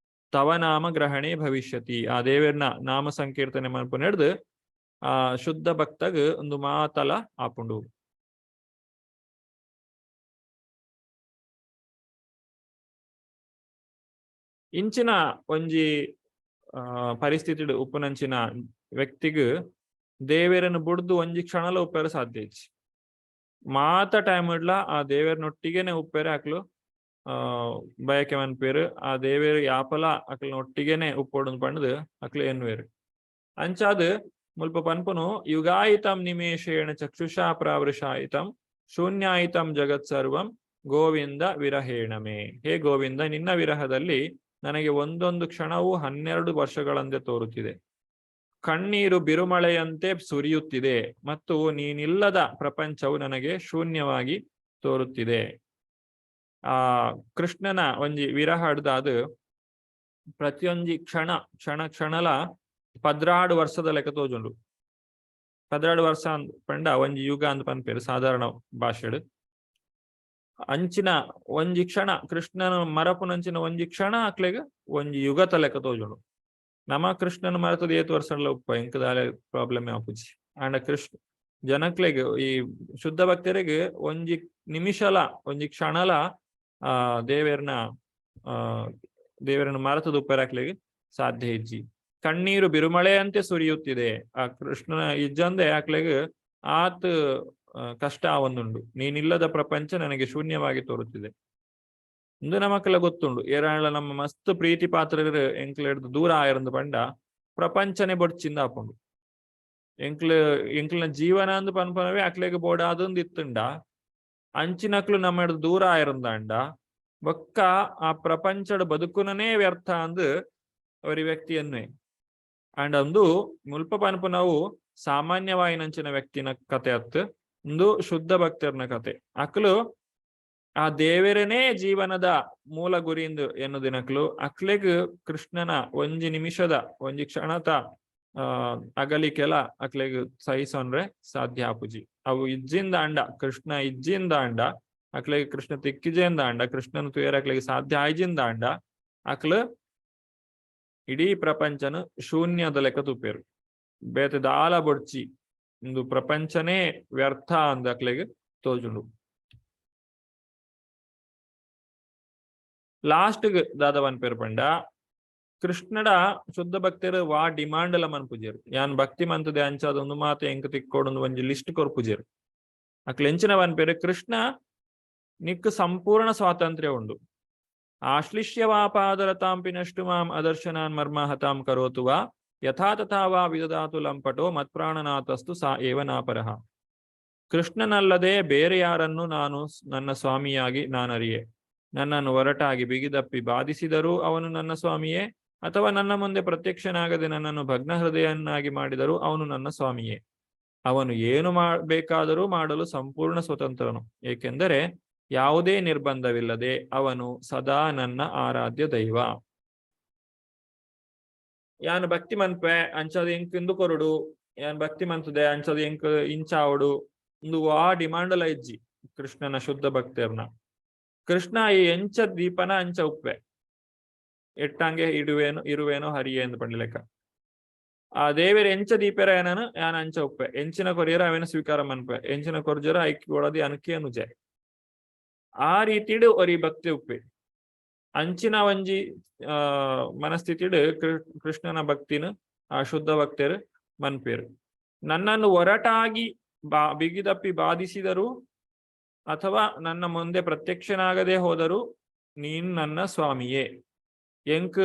ತವನಾಮ ಗ್ರಹಣೆ ಭವಿಷ್ಯತಿ ಆ ದೇವೇರ್ನ ನಾಮ ಸಂಕೀರ್ತನೆ ಮನ್ಪು ನಡೆದು ಆ ಶುದ್ಧ ಭಕ್ತಗ್ ಒಂದು ಮಾತಲ ಆಪುಂಡು. ಇಂಚಿನ ಒಂಜಿ ಪರಿಸ್ಥಿತಿ ಉಪ್ಪುನಂಚಿನ ವ್ಯಕ್ತಿಗ್ ದೇವೇರನ್ನು ಬುಡ್ದು ಒಂಜಿ ಕ್ಷಣಲ ಉಪ್ಪೇರ ಸಾಧ್ಯ ಇಚ್ಚಿ ಮಾತ ಟೈಮ್ ಇಡ್ಲ ಆ ದೇವೇರ್ನೊಟ್ಟಿಗೆನೆ ಉಪ್ಪೇರೆ ಅಕ್ಲು ಬಯಕೆ ಮನ್ಪೇರು. ಆ ದೇವೇರು ಯಾಪಲ ಅಕ್ಲನ ಒಟ್ಟಿಗೆನೆ ಉಪ್ಪೋಡು ಪಂಡದು ಅಕ್ಲು ಎನ್ವೇರು ಅಂಚಾದ್ ಮುಲ್ಪ ಪನ್ಪುನು ಯುಗಾಯಿತಂ ನಿಮೇಷೇಣ ಚಕ್ಷುಷಾ ಪ್ರಾವೃಷಾಯಿತಂ ಶೂನ್ಯಾಯಿತಂ ಜಗತ್ ಸರ್ವಂ ಗೋವಿಂದ ವಿರಹೇಣಮೇ. ಹೇ ಗೋವಿಂದ, ನಿನ್ನ ವಿರಹದಲ್ಲಿ ನನಗೆ ಒಂದೊಂದು ಕ್ಷಣವೂ 12 ವರ್ಷಗಳಂತೆ ತೋರುತ್ತಿದೆ. ಕಣ್ಣೀರು ಬಿರುಮಳೆಯಂತೆ ಸುರಿಯುತ್ತಿದೆ ಮತ್ತು ನೀನಿಲ್ಲದ ಪ್ರಪಂಚವು ನನಗೆ ಶೂನ್ಯವಾಗಿ ತೋರುತ್ತಿದೆ. ಆ ಕೃಷ್ಣನ ಒಂಜಿ ವಿರಹ ಹಿಡ್ದ ಅದು ಪ್ರತಿಯೊಂಜಿ ಕ್ಷಣಲ 16 ವರ್ಷದ ಲೆಕ್ಕ ತೋಜುಂಡು. 16 ವರ್ಷ ಅಂದ್ ಪಂಡ ಒಂಜಿ ಯುಗ ಅಂದ್ ಪನ್ಪೇರು ಸಾಧಾರಣ ಭಾಷೆಡು. ಅಂಚಿನ ಒಂಜಿ ಕ್ಷಣ ಕೃಷ್ಣನ ಮರಪುನಂಚಿನ ಒಂಜಿ ಕ್ಷಣ ಹಾಕ್ಲೆಗ್ ಒಂಜಿ ಯುಗತ ಲೆಕ್ಕ ತೋಜುಂಡು. ನಮ ಕೃಷ್ಣನ ಮರತದ 8 ವರ್ಷ ಉಪ್ಪ ಎಂಕದಾಲೆ ಪ್ರಾಬ್ಲಮ್ ಆಪುಜಿ. ಅಂಡ ಕೃಷ್ಣ ಜನಕ್ಲೆಗ್ ಈ ಶುದ್ಧ ಭಕ್ತರಿಗೆ ಒಂಜಿ ನಿಮಿಷಲ ಒಂಜಿ ಕ್ಷಣಲ ದೇವೇರ್ನ ಮರತದ ಉಪ್ಪರಾಕ್ಲೆಗ್ ಸಾಧ್ಯ ಇಜ್ಜಿ. ಕಣ್ಣೀರು ಬಿರುಮಳೆಯಂತೆ ಸುರಿಯುತ್ತಿದೆ. ಆ ಕೃಷ್ಣನ ಇಜ್ಜಂದೆ ಆಕ್ಲೆಗ್ ಆತ್ ಕಷ್ಟ ಒಂದುಂಡು. ನೀನಿಲ್ಲದ ಪ್ರಪಂಚ ನನಗೆ ಶೂನ್ಯವಾಗಿ ತೋರುತ್ತಿದೆ. ಇಂದು ನಮಕ್ಕೆಲ್ಲ ಗೊತ್ತುಂಡು ಏರಾಳ ನಮ್ಮ ಮಸ್ತ್ ಪ್ರೀತಿ ಪಾತ್ರರು ಎಂಕ್ಲೆಡ್ದು ದೂರ ಆಯರಂದು ಪಂಡ ಪ್ರಪಂಚನೆ ಬೊಡ್ಚಿಂದ ಆಪುಂಡು. ಎಂಕ್ಲಿನ ಜೀವನ ಅಂದು ಪನ್ಪನವೇ ಅಕ್ಲೆಗ್ ಬೋಡಾದೊಂದು ಇತ್ತುಂಡ ಅಂಚಿನಕ್ಲು ನಮ್ಮ ದೂರ ಆಯರಂದಾಂಡ ಬೊಕ್ಕ ಆ ಪ್ರಪಂಚದ ಬದುಕುನೇ ವ್ಯರ್ಥ ಅಂದು ಅವರಿ ವ್ಯಕ್ತಿಯನ್ನೇ. ಅಂಡ್ ಒಂದು ಮುಲ್ಪ ಪನ್ಪು ನಾವು ಸಾಮಾನ್ಯವಾಯಿನಂಚಿನ ವ್ಯಕ್ತಿನ ಕತೆ ಅತ್ತು ಒಂದು ಶುದ್ಧ ಭಕ್ತರ್ನ ಕತೆ. ಅಕ್ಲು ಆ ದೇವರನೇ ಜೀವನದ ಮೂಲ ಗುರಿಯಿಂದ ಎನ್ನುದಿನಕ್ಲು ಅಕ್ಲೆಗ್ ಕೃಷ್ಣನ ಒಂಜಿ ನಿಮಿಷದ ಒಂಜಿ ಕ್ಷಣತ ಅಗಲಿಕೆಲ ಅಕ್ಲೆಗ್ ಸಹಿಸೋನ್ರೆ ಸಾಧ್ಯ ಆಪುಜಿ. ಅವು ಇಜ್ಜಿಂದ ಅಂಡ ಕೃಷ್ಣ ಇಜ್ಜಿಂದ ಅಂಡ ಅಕ್ಲೆಗ್ ಕೃಷ್ಣ ತಿಕ್ಕಿಜೆಂದ ಅಂಡ ಕೃಷ್ಣನ ತುಯರಕ್ಲೆಗ್ ಸಾಧ್ಯ ಆಯ್ಜಿಂದ ಅಂಡ ಅಕ್ಲು ಇಡೀ ಪ್ರಪಂಚನ ಶೂನ್ಯದ ಲೆಕ್ಕ ತುಪ್ಪೇರು. ಬೇತೆ ದಾಲ ಬೊಡ್ಚಿ ಒಂದು ಪ್ರಪಂಚನೇ ವ್ಯರ್ಥ ಅಂದ ಅಕ್ಲೆಗ್ ತೋಜುಂಡು. ಲಾಸ್ಟ್ಗ್ ದಾದವನ್ ಪೇರು ಪಂಡ ಕೃಷ್ಣಡ ಶುದ್ಧ ಭಕ್ತರು ವಾ ಡಿಮಾಂಡ್ ಎಲ್ಲ ಮನ್ಪುಜೇರು. ಯಾನ್ ಭಕ್ತಿ ಮಂತದೆ ಅಂಚಾದೊಂದು ಮಾತು ಎಂಕ ತಿಕ್ಕೋಡೊಂದು ಒಂಜಿ ಲಿಸ್ಟ್ ಕೊರ್ಪುಜೇರು. ಅಕ್ಲೆ ಎಂಚಿನವನ್ ಪೇರು ಕೃಷ್ಣ ನಿಕ್ ಸಂಪೂರ್ಣ ಸ್ವಾತಂತ್ರ್ಯ ಉಂಡು. ಆಶ್ಲಿಷ್ಯವಾಪಾದರತಾಂಪಿನಷ್ಟು ಮಾಂ ಅದರ್ಶನಾನ್ ಮರ್ಮ ಹತಾಂ ಕರೋತು ವಾ ಯಥಾ ತಥಾ ವಾ ವಿದದಾತು ಲಂಪಟೋ ಮತ್ಪ್ರಾಣನಾಥಸ್ತು ಸಾ ಏವನಾಪರಹ. ಕೃಷ್ಣನಲ್ಲದೆ ಬೇರೆ ಯಾರನ್ನು ನಾನು ನನ್ನ ಸ್ವಾಮಿಯಾಗಿ ನಾನರಿಯೆ. ನನ್ನನ್ನು ಒರಟಾಗಿ ಬಿಗಿದಪ್ಪಿ ಬಾಧಿಸಿದರೂ ಅವನು ನನ್ನ ಸ್ವಾಮಿಯೇ, ಅಥವಾ ನನ್ನ ಮುಂದೆ ಪ್ರತ್ಯಕ್ಷನಾಗದೆ ನನ್ನನ್ನು ಭಗ್ನ ಹೃದಯನ್ನಾಗಿ ಮಾಡಿದರೂ ಅವನು ನನ್ನ ಸ್ವಾಮಿಯೇ. ಅವನು ಏನು ಬೇಕಾದರೂ ಮಾಡಲು ಸಂಪೂರ್ಣ ಸ್ವತಂತ್ರನು, ಏಕೆಂದರೆ ಯಾವುದೇ ನಿರ್ಬಂಧವಿಲ್ಲದೆ ಅವನು ಸದಾ ನನ್ನ ಆರಾಧ್ಯ ದೈವ. ಯಾನ್ ಭಕ್ತಿ ಮನ್ಪೆ ಅಂಚದ ಎಂಕ್ ಕೊರಡು, ಯಾನ್ ಭಕ್ತಿ ಮಂತದೆ ಅಂಚದ ಎಂಕ್ ಇಂಚಾವಡು ಒಂದು ವಾ ಡಿಮಾಂಡಲ ಇಜ್ಜಿ ಕೃಷ್ಣನ ಶುದ್ಧ ಭಕ್ತರ್ನ. ಕೃಷ್ಣ ಈ ಎಂಚ ದೀಪನ ಅಂಚ ಉಪ್ಪೆ ಎಟ್ಟಂಗೆ ಇರುವೇನೋ ಹರಿಯೇ ಎಂದು ಪಂಡ ಲೆಕ್ಕ. ಆ ದೇವರ ಎಂಚ ದೀಪರ ಏನನು ಯಾನ ಅಂಚ ಉಪ್ಪೆ ಎಂಚಿನ ಕೊರಿಯರ ಅವೇನ ಸ್ವೀಕಾರ ಮನ್ಪೆ ಎಂಚಿನ ಕೊರ್ಜರ ಐಕ್ಕಿ ಒಳದಿ ಅನಕಿ ಅನುಜೆ. ಆ ರೀತಿಡು ಒರಿ ಭಕ್ತಿ ಉಪ್ಪೆ ಅಂಚಿನ ಒಂಜಿ ಮನಸ್ಥಿತಿಡು ಕೃಷ್ಣನ ಭಕ್ತಿನ ಆ ಶುದ್ಧ ಭಕ್ತರು ಮನ್ಪೇರು. ನನ್ನನ್ನು ಒರಟಾಗಿ ಬಿಗಿದಪ್ಪಿ ಬಾಧಿಸಿದರು ಅಥವಾ ನನ್ನ ಮುಂದೆ ಪ್ರತ್ಯಕ್ಷನಾಗದೆ ಹೋದರೂ ನೀನು ನನ್ನ ಸ್ವಾಮಿಯೇ. ಎಂಕ್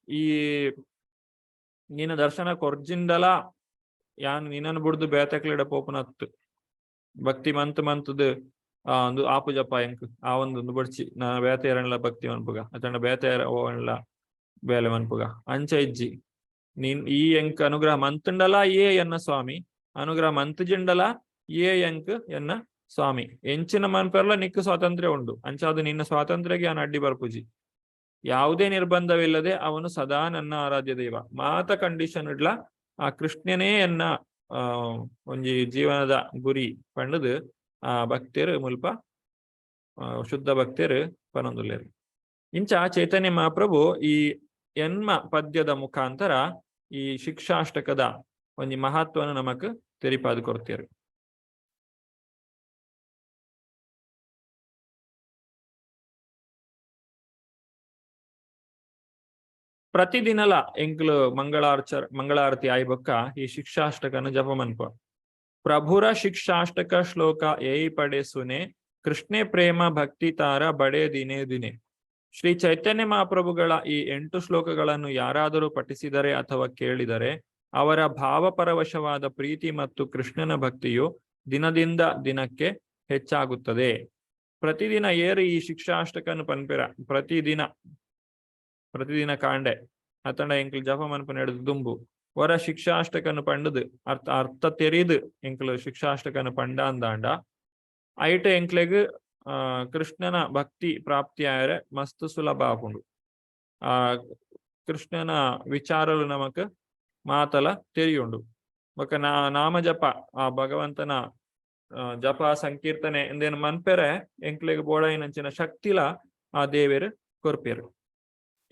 ಈ ನಿನ್ನ ದರ್ಶನ ಕೊರ್ಜಿಂಡಲ ಯಾನ್ ನಿನ್ನನ್ನು ಬಿಡ್ದು ಬೇತಕ್ಲಿಡ ಪೋಪನತ್ತು ಭಕ್ತಿ ಮಂತದ ಒಂದು ಆಪುಜಪ್ಪ ಎಂಕ್ ಆ ಒಂದು ಬಡ್ಚಿ ನಾ ಬೇತ ಎರಣ್ಲ ಭಕ್ತಿ ಮನ್ಪುಗ ಅತಂಡ ಬೇತ ಓಣ್ಲ ಬೇಲೆ ಮನ್ಪುಗ ಅಂಚ ಇಜ್ಜಿ ನೀನ್ ಈ ಎಂಕ್ ಅನುಗ್ರಹ ಮಂತುಂಡಲ ಏ ಎನ್ನ ಸ್ವಾಮಿ, ಅನುಗ್ರಹ ಮಂತುಜಿಂಡಲ ಏ ಎಂಕ್ ಎನ್ನ ಸ್ವಾಮಿ. ಎಂಚಿನ ಮನ್ಪರ್ಲ ನಿಕ್ ಸ್ವಾತಂತ್ರ್ಯ ಉಂಡು ಅಂಚಾದು ನಿನ್ನ ಸ್ವಾತಂತ್ರ್ಯಗೆ ನಾನು ಅಡ್ಡಿ ಬರ್ಪುಜಿ. ಯಾವುದೇ ನಿರ್ಬಂಧವಿಲ್ಲದೆ ಅವನು ಸದಾ ನನ್ನ ಆರಾಧ್ಯ ದೈವ. ಮಾತ ಕಂಡೀಷನ್ ಇಡ್ಲ ಆ ಕೃಷ್ಣನೇ ಎನ್ನ ಒಂಜಿ ಜೀವನದ ಗುರಿ ಪಂಡದು ಆ ಭಕ್ತರು ಮುಲ್ಪ ಶುದ್ಧ ಭಕ್ತರು ಪನೊಂದುಲ್ಲೇರು. ಇಂಚ ಚೈತನ್ಯ ಮಹಾಪ್ರಭು ಈ ಎನ್ಮ ಪದ್ಯದ ಮುಖಾಂತರ ಈ ಶಿಕ್ಷಾಷ್ಟಕದ ಒಂಜಿ ಮಹತ್ವನ ನಮಕ್ ತೆರಿಪಾದು ಕೊಡ್ತೇರು. ಪ್ರತಿದಿನಲ ಎಂಕ್ಲು ಮಂಗಳಾರತಿ ಆಯ್ಬೊಕ್ಕ ಈ ಶಿಕ್ಷಾಷ್ಟಕನ ಜಪ ಮನ್ಪ. ಪ್ರಭುರ ಶಿಕ್ಷಾಷ್ಟಕ ಶ್ಲೋಕ ಏಯಿ ಪಡೆ ಸುನೆ ಕೃಷ್ಣೆ ಪ್ರೇಮ ಭಕ್ತಿ ತಾರ ಬಡೆ ದಿನೇ ದಿನೇ. ಶ್ರೀ ಚೈತನ್ಯ ಮಹಾಪ್ರಭುಗಳ ಈ 8 ಶ್ಲೋಕಗಳನ್ನು ಯಾರಾದರೂ ಪಠಿಸಿದರೆ ಅಥವಾ ಕೇಳಿದರೆ ಅವರ ಭಾವಪರವಶವಾದ ಪ್ರೀತಿ ಮತ್ತು ಕೃಷ್ಣನ ಭಕ್ತಿಯು ದಿನದಿಂದ ದಿನಕ್ಕೆ ಹೆಚ್ಚಾಗುತ್ತದೆ. ಪ್ರತಿದಿನ ಏರು ಈ ಶಿಕ್ಷಾಷ್ಟಕನು ಪನ್ಪೆರ ಪ್ರತಿದಿನ ಕಾಂಡೆ ಅತಂಡ ಎಂಕ್ಲು ಜಪ ಮನ್ಪನ ಹಿಡಿದು ದುಂಬು ವರ ಶಿಕ್ಷಾಷ್ಟಕನು ಪಂಡದು ಅರ್ಥ ತೆರಿದು ಎಂಕ್ಲು ಶಿಕ್ಷಾಷ್ಟಕನು ಪಂಡ ಅಂದಾಂಡ ಐಟ್ ಎಂಕ್ಲೆಗ್ ಕೃಷ್ಣನ ಭಕ್ತಿ ಪ್ರಾಪ್ತಿ ಆಯರೆ ಮಸ್ತ್ ಸುಲಭ ಆಪುಂಡು. ಕೃಷ್ಣನ ವಿಚಾರಲು ನಮಕ್ ಮಾತಲ ತೆರಿಯುಂಡು. ಬೊಕ ನಾಮ ಜಪ ಆ ಭಗವಂತನ ಜಪ ಸಂಕೀರ್ತನೆ ಎಂದೇನು ಮನ್ಪೆರೆ ಎಂಕ್ಲೆಗ್ ಬೋಡಾಯಿನಂಚಿನ ಶಕ್ತಿಲ ಆ ದೇವೇರು ಕೊರ್ಪೇರು.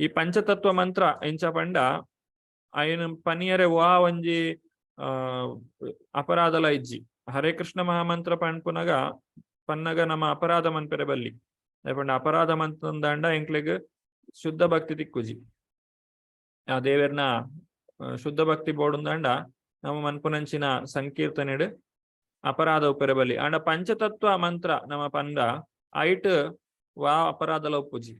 ಈ ಪಂಚತತ್ವ ಮಂತ್ರ ಎಂಚ ಪಂಡ ಅಯ್ಯನ ಪನಿಯರೆ ವಾ ಒಂಜಿ ಅಪರಾಧಲ ಇಜ್ಜಿ ಹರೇ ಕೃಷ್ಣ ಮಹಾಮಂತ್ರ ಪಂಪುನಗ ಪನ್ನಗ ನಮ್ಮ ಅಪರಾಧ ಮನ್ಪೆರೆ ಬಲ್ಲಿ ಪಂಡ ಅಪರಾಧ ಮಂತಂದಾಂಡ ಎಂಕ್ಲೆಗ್ ಶುದ್ಧ ಭಕ್ತಿ ತಿಕ್ಕುಜಿ. ಆ ದೇವೇರ್ನ ಶುದ್ಧ ಭಕ್ತಿ ಬೋಡುಂದಾಂಡ ನಮ್ಮ ಮನ್ಪುನಂಚಿನ ಸಂಕೀರ್ತನೆಡ್ ಅಪರಾಧ ಉಪ್ಪೆರೆ ಬಲ್ಲಿ ಅಂಡ ಪಂಚತತ್ವ ಮಂತ್ರ ನಮ್ಮ ಪಂಡ ಐಟ್ ವಾ ಅಪರಾಧಲ ಉಪ್ಪುಜಿ.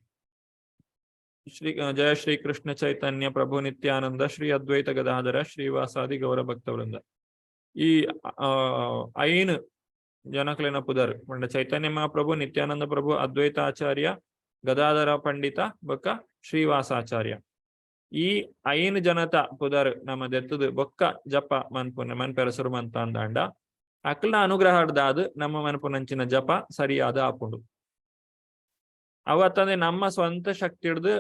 ಜಯ ಶ್ರೀ ಕೃಷ್ಣ ಚೈತನ್ಯ ಪ್ರಭು ನಿತ್ಯಾನಂದ ಶ್ರೀ ಅದ್ವೈತ ಗದಾಧರ ಶ್ರೀವಾಸಾದಿ ಗೌರ ಭಕ್ತವೃಂದ. ಈ ಐನ್ ಜನಕಲಿನ ಪುದರ್ ಪಂಡ ಚೈತನ್ಯ ಮಹಾಪ್ರಭು, ನಿತ್ಯಾನಂದ ಪ್ರಭು, ಅದ್ವೈತಾಚಾರ್ಯ, ಗದಾಧರ ಪಂಡಿತ ಬೊಕ್ಕ ಶ್ರೀವಾಸಾಚಾರ್ಯ. ಈ ಐನ್ ಜನತ ಪುದರ್ ನಮ್ಮ ದೆತ್ತದು ಬೊಕ್ಕ ಜಪ ಮನ್ಪೆರಸರು ಮಂತ ಅಂದಾಂಡ ಅಕ್ಲ ಅನುಗ್ರಹದಾದು ನಮ್ಮ ಮನ್ಪುನಂಚಿನ ಜಪ ಸರಿಯಾದ ಆಪುಂಡು. ಅವತ್ತಂದೆ ನಮ್ಮ ಸ್ವಂತ ಶಕ್ತಿ ಹಿಡ್ದು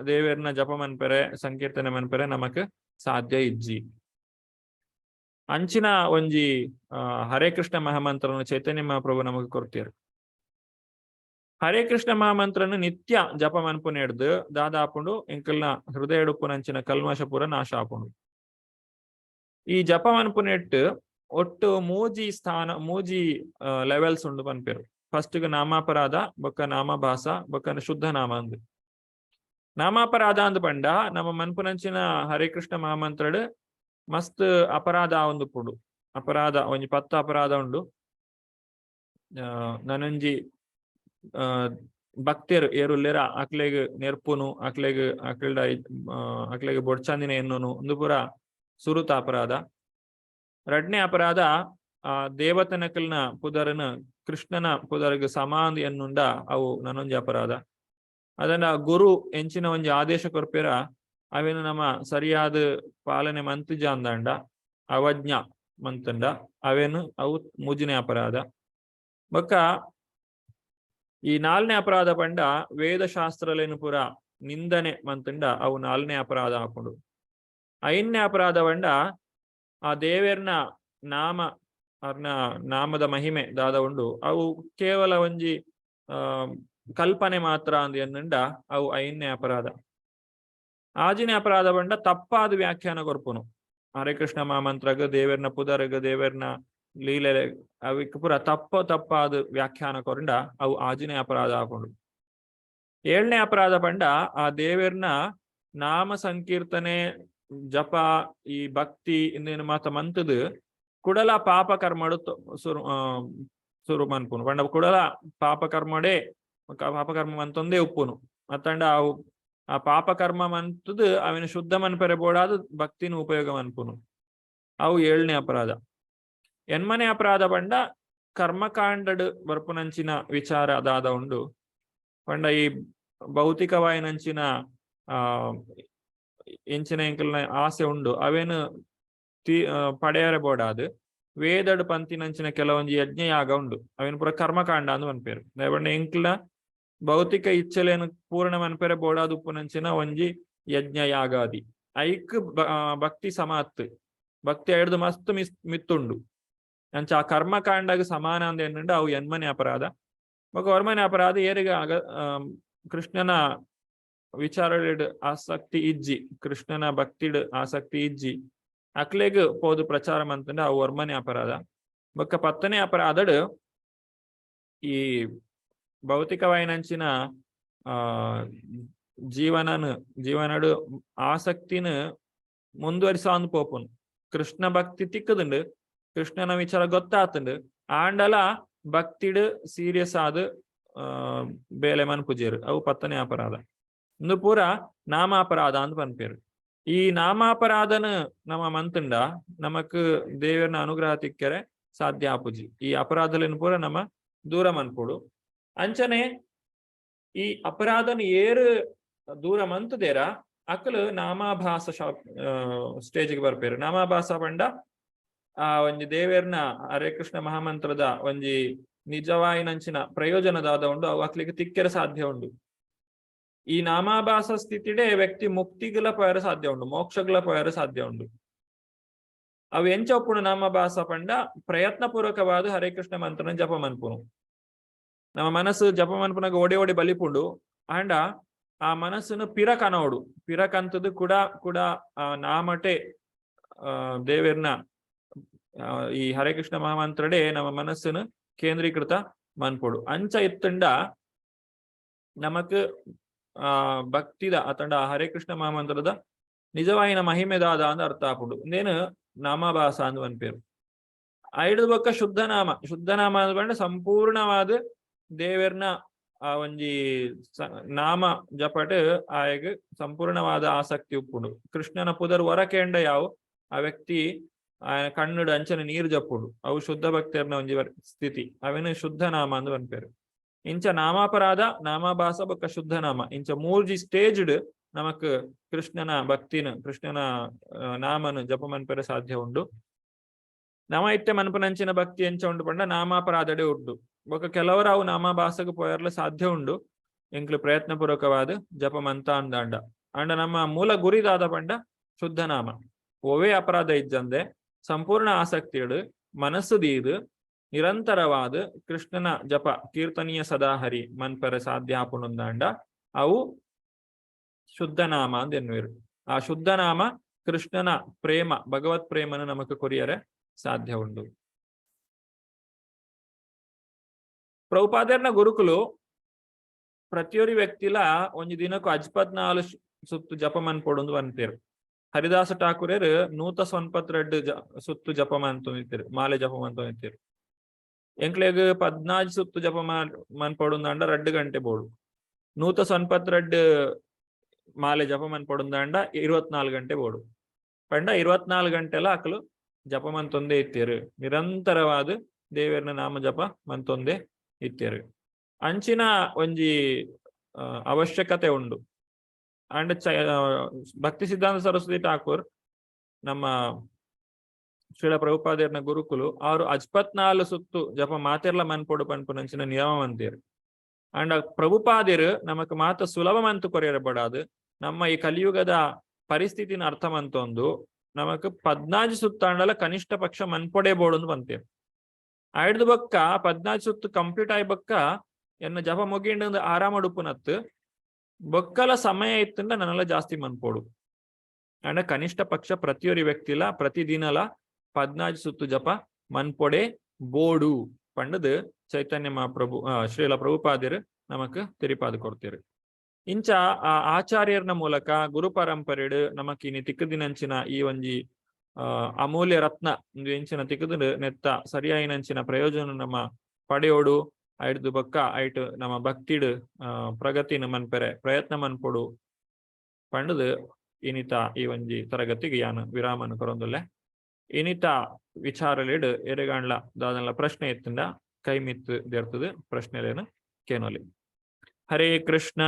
ದೇವೇರ್ನ ಜಪ ಮನ್ಪೆರೆ ಸಂಕೀರ್ತನೆ ಮನ್ಪೆರೆ ನಮಕ್ ಸಾಧ್ಯ ಇಜ್ಜಿ. ಅಂಚಿನ ಒಂಜಿ ಹರೇ ಕೃಷ್ಣ ಮಹಾಮಂತ್ರನು ಚೈತನ್ಯ ಮಹಾಪ್ರಭು ನಮಗ್ ಕೊಡ್ತೀರು. ಹರೇ ಕೃಷ್ಣ ಮಹಾಮಂತ್ರನು ನಿತ್ಯ ಜಪ ಮನ್ಪುನ ಹಿಡ್ದು ದಾದಾಪುಂಡು ಎಂಕಲ್ನ ಹೃದಯ ಡುಪ್ಪುನಂಚಿನ ಕಲ್ಮಶ ಪೂರ ನಾಶ ಆಪುಂಡು. ಈ ಜಪ ಮನ್ಪುನ ಇಟ್ಟು ಒಟ್ಟು ಮೂಜಿ ಲೆವೆಲ್ಸ್ ಉಂಡು ಪನ್ಪೇರು. ಫಸ್ಟ್ ನಾಮಾಪರಾಧ ಬೊಕ್ಕ ನಾಮಭಾಸ ಬೊಕ್ಕ ಶುದ್ಧ ನಾಮ ಅಂದು. ನಾಮಾಪರಾಧ ಅಂದ್ ಪಂಡ ನಮ್ಮ ಮನ್ಪುನಂಚಿನ ಹರೇ ಕೃಷ್ಣ ಮಹಾಮಂತ್ರಡ್ ಮಸ್ತ್ ಅಪರಾಧ ಒಂದು ಪುಡು. ಅಪರಾಧ ಒಂಜಿ 10 ಅಪರಾಧ ಉಂಡು. ನನೊಂಜಿ ಭಕ್ತಿಯರು ಏರುಲ್ಲೆರ ಅಕ್ಲೆಗ್ ನೆರ್ಪುನು ಅಕ್ಲೆಗ್ ಬೊಡ್ಚಂದಿನ ಎನ್ನುನು ಒಂದು ಪುರ ಸುರುತ ಅಪರಾಧ. ಎರಡನೇ ಅಪರಾಧ ದೇವತನಕಲ್ನ ಪುದರನ ಕೃಷ್ಣನ ಪುದರ್ಗ ಸಮಾನ್ ಎನ್ನುಂಡ ಅವು ನನೊಂಜಿ ಅಪರಾಧ. ಅದನ್ನ ಗುರು ಎಂಚಿನ ಒಂಜಿ ಆದೇಶ ಕೊರ್ಪೆರ ಅವೇನು ನಮ್ಮ ಸರಿಯಾದ ಪಾಲನೆ ಮಂತುಜ ಅಂದಾಂಡ ಅವಜ್ಞ ಮಂತಂಡ ಅವೇನು ಅವು ಮೂಜನೇ ಅಪರಾಧ. ಬೊಕ್ಕ ಈ 4ನೇ ಅಪರಾಧ ಪಂಡ ವೇದಶಾಸ್ತ್ರಲೇನು ಪುರ ನಿಂದನೆ ಮಂತಂಡ ಅವು 4ನೇ ಅಪರಾಧ ಹಾಕೊಂಡು. 5ನೇ ಅಪರಾಧ ಪಂಡ ಆ ದೇವೇರ್ನ ನಾಮದ ಮಹಿಮೆ ದಾದ ಉಂಡು ಅವು ಕೇವಲ ಒಂಜಿ ಕಲ್ಪನೆ ಮಾತ್ರ ಅಂದ್ ಎನ್ನುಂಡ ಅವು 5ನೇ ಅಪರಾಧ. 6ನೇ ಅಪರಾಧ ಪಂಡ ತಪ್ಪಾದ ವ್ಯಾಖ್ಯಾನ ಕೊರ್ಪುನು. ಹರೇ ಕೃಷ್ಣ ಮಹಾಮಂತ್ರಗ ದೇವೇರ್ನ ಪುದರ್ಗ ದೇವೇರ್ನ ಲೀಲೆ ಅವಿಕ್ ಪುರ ತಪ್ಪಾದ ವ್ಯಾಖ್ಯಾನ ಕೊರಂಡ ಅವು 6ನೇ ಅಪರಾಧ ಹಾಕೊಂಡು. 7ನೇ ಅಪರಾಧ ಪಂಡ ಆ ದೇವೇರ್ನ ನಾಮ ಸಂಕೀರ್ತನೆ ಜಪ ಈ ಭಕ್ತಿ ಇನ್ನೇನು ಮಾತ ಮಂತದು ಕುಡಲ ಪಾಪ ಕರ್ಮಡು ಸುರು ಮನ್ಪುನು ಪಂಡ ಕುಡಲ ಪಾಪಕರ್ಮ ಮಂತೊಂದೇ ಉಪ್ಪುನು ಮತ್ತಂಡ ಅವು ಆ ಪಾಪಕರ್ಮ ಮಂತದು ಅವಿನ ಶುದ್ಧ ಮನ್ಪೆರೆ ಬೋಡಾದ ಭಕ್ತಿನ ಉಪಯೋಗ ಮನ್ಪುನು ಅವು 7ನೇ ಅಪರಾಧ. 8ನೇ ಅಪರಾಧ ಪಂಡ ಕರ್ಮಕಾಂಡಡ್ ಬರ್ಪುನಂಚಿನ ವಿಚಾರ ದಾದ ಉಂಡು ಪಂಡ ಈ ಭೌತಿಕವಾಯಿನಂಚಿನ ಎಂಚಿನ ಎಂಕಲ್ನ ಆಸೆ ಉಂಡು ಅವೇನು ಪಡೆಯರೆ ಬೋಡಾದು ವೇದಡ್ ಪಂತಿನಂಚಿನ ಕೆಲವೊಂಜಿ ಯಜ್ಞ ಯಾಗ ಉಂಡು ಅವೇನು ಪೂರ ಕರ್ಮಕಾಂಡ ಅಂದ್ ಮನ್ಪೇರು. ಪಂಡ ಎಂಕ್ಲ ಭೌತಿಕ ಇಚ್ಛೆಲೇನು ಪೂರ್ಣ ಮನ್ಪೆರೆ ಬೋಡಾದು ಉಪ್ಪುನಂಚಿನ ಒಂಜಿ ಯಜ್ಞ ಯಾಗಾದಿ ಐಕ್ ಭಕ್ತಿ ಸಮಾತ್ ಭಕ್ತಿ ಐಡ್ದು ಮಸ್ತ್ ಮಿತ್ತುಂಡು ಅಂಚ ಆ ಕರ್ಮಕಾಂಡಗ ಸಮಾನ ಅಂದ ಎನ್ನುಂಡು ಅವು 8ನೇ ಅಪರಾಧ. ಬೊಕ 9ನೇ ಅಪರಾಧ ಏರಿಗ ಕೃಷ್ಣನ ವಿಚಾರಡ್ ಆಸಕ್ತಿ ಇಜ್ಜಿ ಕೃಷ್ಣನ ಭಕ್ತಿಡ್ ಆಸಕ್ತಿ ಇಜ್ಜಿ ಅಕ್ಲೆಗ್ ಪೋದು ಪ್ರಚಾರ ಮಂತಂಡ ಅವು 9ನೇ ಅಪರಾಧ. ಬೊಕ್ಕ 10ನೇ ಅಪರಾಧಡ್ ಈ ಭೌತಿಕವಾಯಿನಂಚಿನ ಜೀವನಡು ಆಸಕ್ತಿನ ಮುಂದುವರಿಸಾಂದು ಪೋಪುನು. ಕೃಷ್ಣ ಭಕ್ತಿ ತಿಕ್ಕದುಂಡು ಕೃಷ್ಣನ ವಿಚಾರ ಗೊತ್ತಾತುಂಡು ಆಂಡಲ ಭಕ್ತಿಡ್ ಸೀರಿಯಸ್ ಆದ್ ಬೇಲೆ ಮನ್ಪುಜೇರು ಅವು 10ನೇ ಅಪರಾಧ. ಇಂದು ಪೂರ ನಾಮ ಅಪರಾಧ ಅಂದ್ ಪನ್ಪೇರು. ಈ ನಾಮಾಪರಾಧನ ನಮ್ಮ ಮಂತಂಡ ನಮಕ್ ದೇವರನ ಅನುಗ್ರಹ ತಿಕ್ಕರೆ ಸಾಧ್ಯ ಆಪುಜಿ. ಈ ಅಪರಾಧಲಿನ ಪೂರ ನಮ್ಮ ದೂರ ಮನ್ಪುಡು. ಅಂಚನೆ ಈ ಅಪರಾಧನ ಏರು ದೂರ ಮಂತದೇರ ಅಕ್ಕಲು ನಾಮಾಭಾಸ ಸ್ಟೇಜಿಗೆ ಬರ್ಪೇರು. ನಾಮಾಭಾಸ ಪಂಡ ಒಂಜಿ ದೇವೇರ್ನ ಹರೇ ಕೃಷ್ಣ ಮಹಾಮಂತ್ರದ ಒಂಜಿ ನಿಜವಾಯಿನಂಚಿನ ಪ್ರಯೋಜನದಾದ ಉಂಡು ಅವು ಅಕ್ಲಿಗೆ ತಿಕ್ಕೆರೆ ಸಾಧ್ಯ ಉಂಡು. ಈ ನಾಮಾಭಾಸ ಸ್ಥಿತಿಡೆ ವ್ಯಕ್ತಿ ಮುಕ್ತಿಗಳ ಪೋಯರ ಸಾಧ್ಯ ಉಂಡು, ಮೋಕ್ಷಗಳ ಪೋಯರ ಸಾಧ್ಯ ಉಂಡು. ಅವು ಎಂಚ ಒಪ್ಪುನು ನಾಮಾಭಾಸ ಪಂಡ ಪ್ರಯತ್ನ ಪೂರ್ವಕವಾದ ಹರೇ ಕೃಷ್ಣ ಮಂತ್ರನ ಜಪ ಮನ್ಪುನು. ನಮ್ಮ ಮನಸ್ಸು ಜಪ ಮನ್ಪುನಾಗ ಓಡಿ ಓಡಿ ಬಲಿಪುಂಡು ಅಂಡ ಆ ಮನಸ್ಸನ್ನು ಪಿರಕ್ ಅನೋಡು. ಪಿರಕ್ ಅಂತದ್ದು ಕೂಡ ನಾಮಟೆ ದೇವೇರ್ನ ಈ ಹರೇ ಕೃಷ್ಣ ಮಹಾಮಂತ್ರಡೆ ನಮ್ಮ ಮನಸ್ಸನ್ನು ಕೇಂದ್ರೀಕೃತ ಮನ್ಪುಡು. ಅಂಚ ಇತ್ತಂಡ ನಮಕ್ ಭಕ್ತಿದ ಅತಂಡ ಹರೇ ಕೃಷ್ಣ ಮಹಾಮಂತ್ರದ ನಿಜವಾಯಿನ ಮಹಿಮೆದಾದ ಅಂದ ಅರ್ಥ ಆಪುಡು. ಇಂದೇನು ನಾಮಾಭಾಸ ಅಂದ್ ಅನ್ಪೇರು. ಐದು ಬೊಕ್ಕ ಶುದ್ಧನಾಮ ಅಂದ್ಕೊಂಡ ಸಂಪೂರ್ಣವಾದ ದೇವೇರ್ನ ಆ ಒಂಜಿ ನಾಮ ಜಪಟ್ ಆಯಗ್ ಸಂಪೂರ್ಣವಾದ ಆಸಕ್ತಿ ಉಪ್ಪುಡು. ಕೃಷ್ಣನ ಪುದರ್ ಹೊರಕೆಂಡ ಯಾವು ಆ ವ್ಯಕ್ತಿ ಕಣ್ಣುಡು ಅಂಚನೆ ನೀರು ಜಪ್ಪುಡು. ಅವು ಶುದ್ಧ ಭಕ್ತಿಯರ್ನ ಒಂಜಿ ಸ್ಥಿತಿ ಅವೇನು ಶುದ್ಧ ನಾಮ ಅಂದ್ ಅನ್ಪೇರು. ಇಂಚ ನಾಮಾಪರಾಧ, ನಾಮಾಭಾಸ ಬೊಕ್ಕ ಶುದ್ಧ ನಾಮ ಇಂಚ ಮೂರ್ಜಿ ಸ್ಟೇಜ್ಡ್ ನಮಕ್ ಕೃಷ್ಣನ ಭಕ್ತಿನ ಕೃಷ್ಣನ ನಾಮನು ಜಪ ಮನ್ಪೆರೆ ಸಾಧ್ಯ ಉಂಡು. ನಮ ಇತ್ತೆ ಮನ್ಪನಂಚಿನ ಭಕ್ತಿ ಎಂಚ ಉಂಡು ಪಂಡ ನಾಮಾಪರಾಧಡೆ ಉಂಡು. ಬೊಕ್ಕ ಕೆಲವರು ಅವು ನಾಮಾಭಾಸಗ ಪೋಯರ್ಲ ಸಾಧ್ಯ ಉಂಡು ಎಂಕ್ಲು ಪ್ರಯತ್ನ ಪೂರ್ವಕವಾದ ಜಪ ಮಂತ ಅಂದಾಂಡ ಅಂಡ ನಮ್ಮ ಮೂಲ ಗುರಿದಾದ ಪಂಡ ಶುದ್ಧ ನಾಮ. ಒವೇ ಅಪರಾಧ ಇಜ್ಜಂದೆ ಸಂಪೂರ್ಣ ಆಸಕ್ತಿಯಡು ಮನಸ್ಸು ದೀದು ನಿರಂತರವಾದ ಕೃಷ್ಣನ ಜಪ ಕೀರ್ತನೀಯ ಸದಾಹರಿ ಮನ್ಪೆರೆ ಸಾಧ್ಯ ಆಪುನುಂದಾಂಡ ಅವು ಶುದ್ಧ ನಾಮ ಅಂದ್ ಎನ್ನುವರು. ಆ ಶುದ್ಧ ನಾಮ ಕೃಷ್ಣನ ಪ್ರೇಮ ಭಗವತ್ ಪ್ರೇಮನ ನಮಕ್ ಕೊರಿಯರೆ ಸಾಧ್ಯ ಉಂಡು. ಪ್ರಭುಪಾದರ್ನ ಗುರುಕುಲು ಪ್ರತಿಯೊರಿ ವ್ಯಕ್ತಿಲ ಒಂಜಿ ದಿನಕ್ಕೂ 14 ಸುತ್ತು ಜಪ ಮನ್ಪೊಡು ಅನ್ಪೇರು. ಹರಿದಾಸ ಠಾಕೂರರು 192 ಸುತ್ತು ಜಪ ಮಂತೊಂದಿತ್ತೇರು, ಮಾಲೆ ಜಪ ಮಂತೊಂದಿತ್ತೇರು. ಎಂಕ್ಲೆಗ್ 14 ಸುತ್ತು ಜಪ ಮನ್ಪೊಡುಂದಾಂಡ 2 ಗಂಟೆ ಬೋಡು. 192 ಮಾಲೆ ಜಪ ಮನ್ಪೊಡುಂದಾಂಡ 24 ಗಂಟೆ ಬೋಡು. ಪಂಡ 24 ಗಂಟೆಲ ಅಕಲು ಜಪ ಮಂತೊಂದೇ ಇತ್ತೇರು. ನಿರಂತರವಾದ ದೇವೇರ್ನ ನಾಮ ಜಪ ಮಂತೊಂದೇ ಇತ್ತೇರು. ಅಂಚಿನ ಒಂಜಿ ಅವಶ್ಯಕತೆ ಉಂಡು. ಅಂಡ್ ಭಕ್ತಿ ಸಿದ್ಧಾಂತ ಸರಸ್ವತಿ ಠಾಕೂರ್ ನಮ್ಮ ಶ್ರೀಲ ಪ್ರಭುಪಾದರ್ನ ಗುರುಕುಲು ಅವರು 14 ಸುತ್ತು ಜಪ ಮಾತೆರ್ಲ ಮನ್ಪೊಡು ಪನ್ಪುನಂಚಿನ ನಿಯಮ ಮಂತೇರು. ಅಂಡ್ ಪ್ರಭುಪಾದಿರು ನಮಕ್ ಮಾತ ಸುಲಭ ಮಂತು ಕೊರಿಯರ ಬಡಾದು ನಮ್ಮ ಈ ಕಲಿಯುಗದ ಪರಿಸ್ಥಿತಿನ ಅರ್ಥ ಮಂತೊಂದು ನಮಕ್ 14 ಸುತ್ತಾಂಡಲ ಕನಿಷ್ಠ ಪಕ್ಷ ಮನ್ಪೊಡೆ ಬೋಡು ಬಂತೇರು. ಐದು ಬೊಕ್ಕ 14 ಸುತ್ತು ಕಂಪ್ಲೀಟ್ ಆಯ್ ಬೊಕ್ಕ ಎನ್ನ ಜಪ ಮುಗಿಂಡ ಆರಾಮಡುಪುನತ್ತು ಬೊಕ್ಕಲ ಸಮಯ ಇತ್ತಂಡ ನನ್ನೆಲ್ಲ ಜಾಸ್ತಿ ಮನ್ಪೋಡು. ಅಂಡ ಕನಿಷ್ಠ ಪಕ್ಷ ಪ್ರತಿಯೊರಿ ವ್ಯಕ್ತಿಲ ಪ್ರತಿದಿನಲ 14 ಸುತ್ತು ಜಪ ಮನ್ಪೊಡೆ ಬೋಡು ಪಂಡದು ಚೈತನ್ಯ ಮಹಾಪ್ರಭು ಶ್ರೀಲ ಪ್ರಭುಪಾದಿರು ನಮಕ್ ತಿರಿಪಾದು ಕೊಡ್ತೀರು. ಇಂಚ ಆ ಆಚಾರ್ಯರ್ನ ಮೂಲಕ ಗುರು ಪರಂಪರೆಡು ನಮಕ್ ಇನಿ ತಿಕ್ಕದಿನಂಚಿನ ಈ ಒಂಜಿ ಅಮೂಲ್ಯ ರತ್ನ ಒಂದು ಎಂಚಿನ ತಿಕ್ಕದು ನೆತ್ತ ಸರಿಯಾಯಿನಂಚಿನ ಪ್ರಯೋಜನ ನಮ್ಮ ಪಡೆಯೋಡು ಐದು ಬೊಕ್ಕ ಐಟ್ ನಮ್ಮ ಭಕ್ತಿಡ್ ಪ್ರಗತಿನ ಮನ್ಪೆರೆ ಪ್ರಯತ್ನ ಮನ್ಪೊಡು ಪಂಡದು ಇನಿತ ಈ ಒಂಜಿ ತರಗತಿಗೆ ಯಾನು ವಿರಾಮನ ಕೊರೊಂದುಲ್ಲೆ. ಇನಿತ ವಿಚಾರಲಿಡ್ ಎರೆಗಾಂಡ್ಲ ದಾದನ್ಲ ಪ್ರಶ್ನೆ ಎತ್ತಿಂದ ಕೈ ಮಿತ್ತು ದೇರ್ತದು ಪ್ರಶ್ನೆಲೇನು ಕೇನೊಲಿ. ಹರೇ ಕೃಷ್ಣ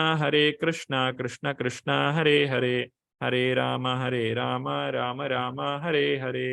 ಕೃಷ್ಣ ಕೃಷ್ಣ ಹರೇ ಹರೇ, ಹರೇ ರಾಮ ರಾಮ ರಾಮ ಹರೇ ಹರೇ.